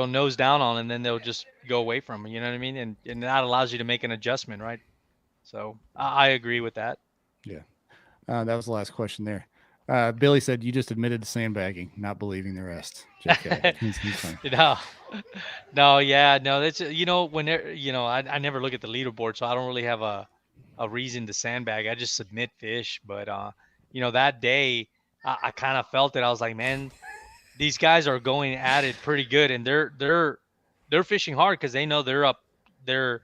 nose down on, and then they'll just go away from it. You know what I mean? And that allows you to make an adjustment, right? So I agree with that. Yeah, that was the last question there. Billy said, "You just admitted to sandbagging, not believing the rest." He's fine. No, that's when I never look at the leaderboard, so I don't really have a reason to sandbag. I just submit fish, but that day I kind of felt it. I was like, man, these guys are going at it pretty good, and they're fishing hard because they know they're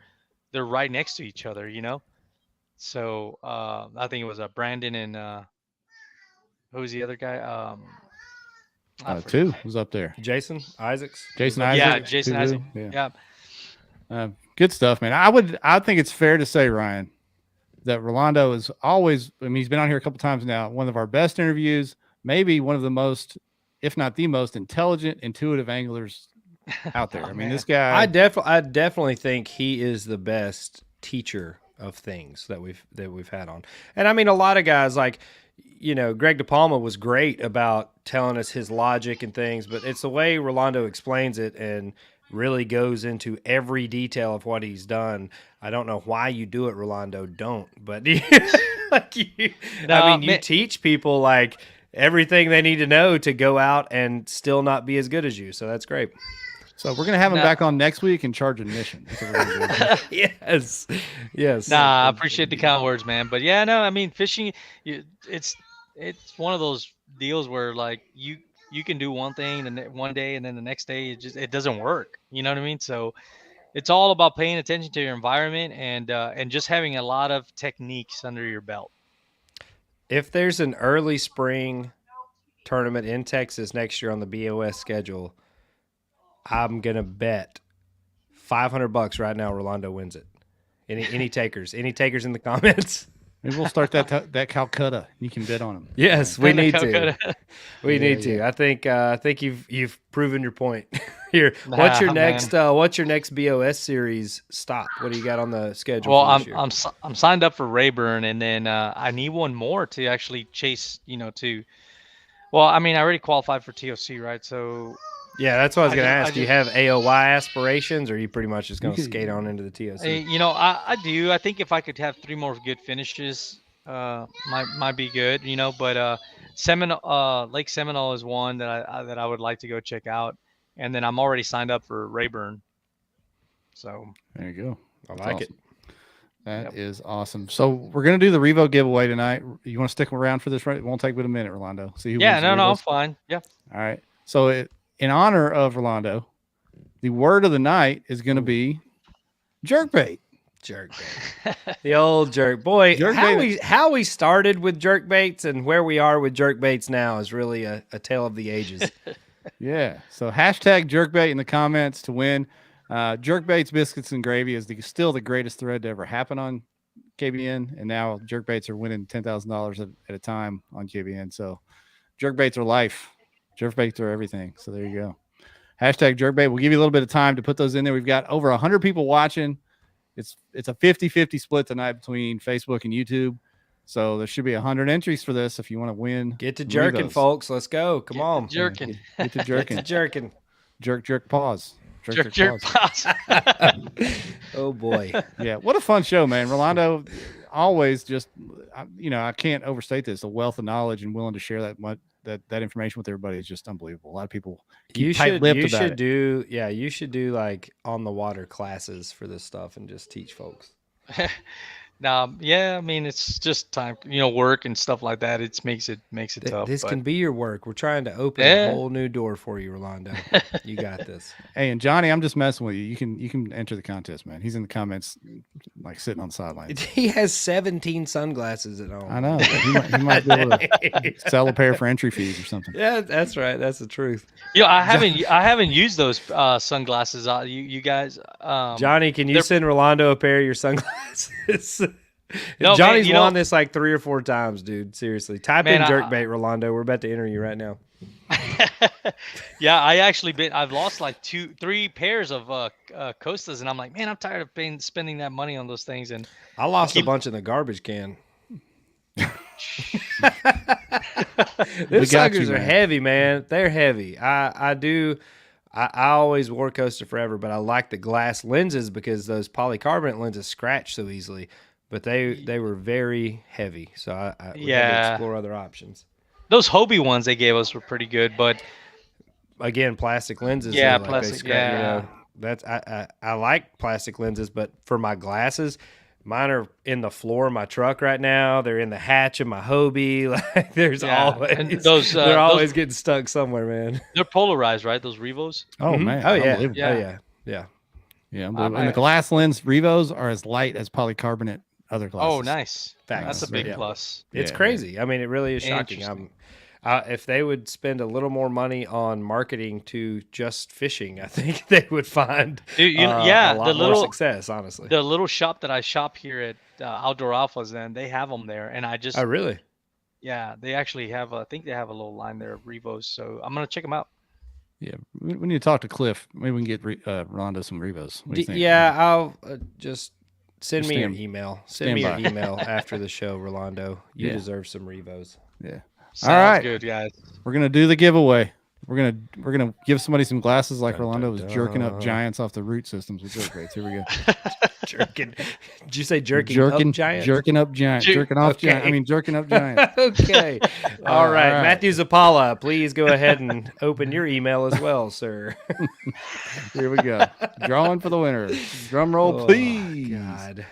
right next to each other, So I think it was Brandon and who's the other guy? Two was up there. Jason Isaacs. Yeah, Jason Isaac. Yeah. Good stuff, man. I think it's fair to say, Ryan, that Rolando is always, he's been on here a couple times now, one of our best interviews, maybe one of the most, if not the most intelligent, intuitive anglers out there. This guy. I definitely think he is the best teacher of things that we've had on. And a lot of guys like, Greg DePalma was great about telling us his logic and things, but it's the way Rolando explains it and really goes into every detail of what he's done. I don't know why you do it, Rolando. Don't. But you teach people like everything they need to know to go out and still not be as good as you. So that's great. So we're gonna have him back on next week and charge admission. That's what we're gonna do. Yes. I appreciate the kind words, man. But fishing, it's one of those deals where like you can do one thing one day and then the next day it doesn't work. You know what I mean? So it's all about paying attention to your environment and just having a lot of techniques under your belt. If there's an early spring tournament in Texas next year on the BOS schedule, I'm gonna bet $500 right now Rolando wins it. Any takers? Any takers in the comments? Maybe we'll start that Calcutta. You can bet on him. Yes, we need to. We need to. I think you've proven your point here. What's your next BOS series stop? What do you got on the schedule? Well, for this year? I'm signed up for Rayburn, and then I need one more to actually chase. Well, I already qualified for TOC, right? So. Yeah, that's what I was going to ask. Do you have AOY aspirations, or are you pretty much just going to skate on into the TOC? I do. I think if I could have 3 more good finishes, might be good. But Lake Seminole is one that I would like to go check out, and then I'm already signed up for Rayburn. So there you go. I like it. That is awesome. So we're gonna do the Revo giveaway tonight. You want to stick around for this? Right? It won't take but a minute, Rolando. See who wins. No, I'm fine. Yeah. All right. So in honor of Rolando, the word of the night is going to be jerkbait. Jerk bait. The old jerk. Boy, Jerk how we started with jerk baits and where we are with jerk baits now is really a tale of the ages. Yeah. So hashtag jerkbait in the comments to win. Jerkbaits, biscuits, and gravy is still the greatest thread to ever happen on KBN. And now jerkbaits are winning $10,000 at a time on KBN. So jerkbaits are life. Jerkbaits are everything. So there you go. Hashtag jerkbait. We'll give you a little bit of time to put those in there. We've got over 100 people watching. It's a 50-50 split tonight between Facebook and YouTube. So there should be 100 entries for this if you want to win. Get to jerking, folks. Let's go. Come on. Jerking. Get to jerking. Get to jerking. Jerk, pause. Jerk, pause. Oh, boy. Yeah, what a fun show, man. Rolando, always just, I can't overstate this. A wealth of knowledge and willing to share that information with everybody is just unbelievable. A lot of people keep tight-lipped about it. You should do like on the water classes for this stuff and just teach folks. Yeah, I mean, it's just time, work and stuff like that. It makes it tough. This can be your work. We're trying to open a whole new door for you, Rolando. You got this. Hey, and Johnny, I'm just messing with you. You can enter the contest, man. He's in the comments, like sitting on the sidelines. He has 17 sunglasses at home. I know. He might be able to sell a pair for entry fees or something. Yeah, that's right. That's the truth. I haven't used those sunglasses. You guys, Johnny, can you send Rolando a pair of your sunglasses? No, Johnny's man, won this like 3 or 4 times, dude. Seriously, type in jerkbait, Rolando. We're about to enter you right now. Yeah, I've lost like 2-3 pairs of Costas, and I'm like, man, I'm tired of spending that money on those things. And I lost a bunch in the garbage can. Those suckers are heavy, man. They're heavy. I always wore Costa forever, but I like the glass lenses because those polycarbonate lenses scratch so easily. But they were very heavy, so I had to explore other options. Those Hobie ones they gave us were pretty good, but again, plastic lenses. Yeah, like plastic. That's I like plastic lenses, but for my glasses, mine are in the floor of my truck right now. They're in the hatch of my Hobie. Like there's always they're always getting stuck somewhere, man. They're polarized, right? Those Revos. Oh man. Oh yeah. Yeah. And the glass lens Revos are as light as polycarbonate other glasses. Oh, nice. That's a big plus. It's crazy. I mean, it really is shocking. If they would spend a little more money on marketing to just fishing, I think they would find a lot more success, honestly. The little shop that I shop here at Outdoor Alphas, then they have them there. And I just... Oh, really? Yeah, they actually have, I think they have a little line there of Revos. So I'm going to check them out. Yeah, we need to talk to Cliff. Maybe we can get Rolando some Revos. What do you think? Yeah, I'll just... Send me an email. Send me an email after the show, Rolando. You deserve some Revos. Yeah. Sounds all right, good, guys. We're gonna do the giveaway. We're gonna give somebody some glasses like Rolando was jerking up giants off the root systems with jerk baits. Here we go. Jerking. Did you say jerking up giants? Jerking up giants. Jerking off giants. I mean jerking up giants. Okay. All right. Matthew Zapala, please go ahead and open your email as well, sir. Here we go. Drawing for the winner. Drum roll, please. God.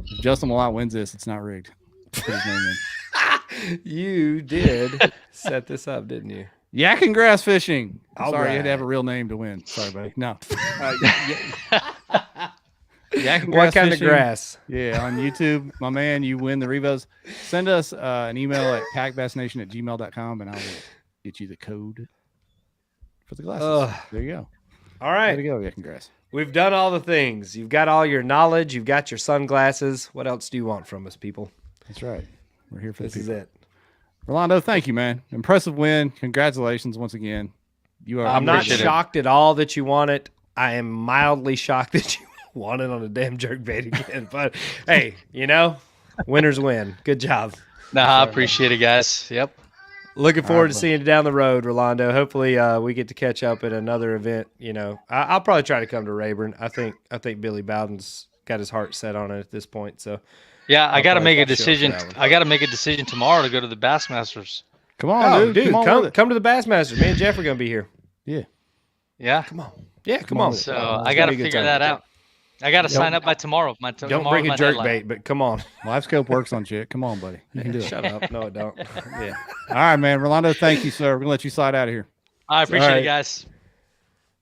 If Justin Malott wins this, it's not rigged. Put his name in. You did set this up, didn't you? Yak and grass fishing. Sorry, you had to have a real name to win. Sorry, buddy. No. Yak and grass what kind fishing. Of grass? Yeah, on YouTube, my man, you win the Revos. Send us an email at kayakbassnation@gmail.com, and I will get you the code for the glasses. There you go. All right. There you go, Yak and grass. We've done all the things. You've got all your knowledge. You've got your sunglasses. What else do you want from us, people? That's right. We're here for this. Is it. Rolando, thank you, man. Impressive win. Congratulations once again. I'm not shocked at all that you won it. I am mildly shocked that you won it on a damn jerkbait again. But hey, winners win. Good job. I appreciate it, guys. Yep. Looking forward to seeing you down the road, Rolando. Hopefully, we get to catch up at another event. I'll probably try to come to Rayburn. I think Billy Bowden's got his heart set on it at this point. So, yeah, I got to make a decision. I got to make a decision tomorrow to go to the Bassmasters. Come on, dude. Come to the Bassmasters. Me and Jeff are gonna be here. Yeah. Yeah. Come on. Yeah, come on. So I got to figure that out. I got to sign up by tomorrow. Don't bring a jerk bait, but come on. LiveScope works on shit. Come on, buddy. You can do it. Shut up. No, it don't. Yeah. All right, man. Rolando, thank you, sir. We're going to let you slide out of here. I appreciate it, guys.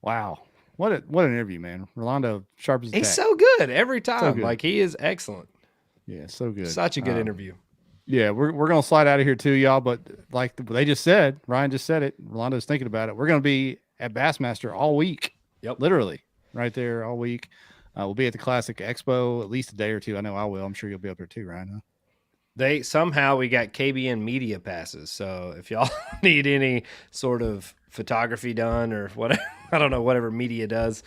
Wow. What an interview, man. Rolando sharp as a He's tack. so good every time. good. Like, he is excellent. Yeah, so good. Such a good interview. Yeah, we're gonna slide out of here too, y'all. But like they just said, Ryan just said it. Rolando's thinking about it. We're gonna be at Bassmaster all week. Yep. Literally, right there all week. We'll be at the Classic Expo at least a day or two. I know I will. I'm sure you'll be up there too, Ryan. Huh? We got KBN media passes. So if y'all need any sort of photography done or whatever, I don't know, whatever media does,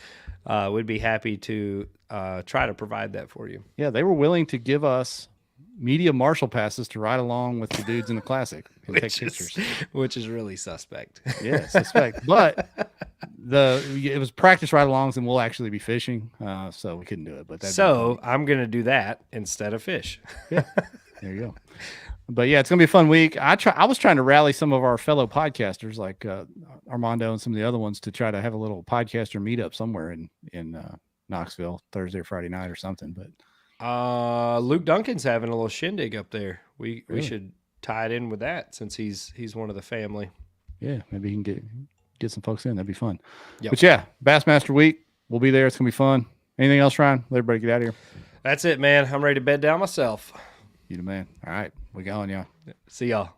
we'd be happy to try to provide that for you. Yeah, they were willing to give us media marshal passes to ride along with the dudes in the Classic and take pictures. Which is really suspect. Yeah, suspect. But it was practice ride-alongs, and we'll actually be fishing, so we couldn't do it. But I'm gonna do that instead of fish. Yeah, there you go. But yeah, it's gonna be a fun week. I was trying to rally some of our fellow podcasters, like Armando and some of the other ones, to try to have a little podcaster meetup somewhere in Knoxville Thursday or Friday night or something. But Luke Duncan's having a little shindig up there. We Really? should tie it in with that since he's one of the family. yeah, maybe he can get some folks in. That'd be fun. Yep. But yeah, Bassmaster Week, we'll be there. It's gonna be fun. Anything else, Ryan? Let everybody get out of here. That's it, man. I'm ready to bed down myself. You the man. All right, we going, y'all. See y'all.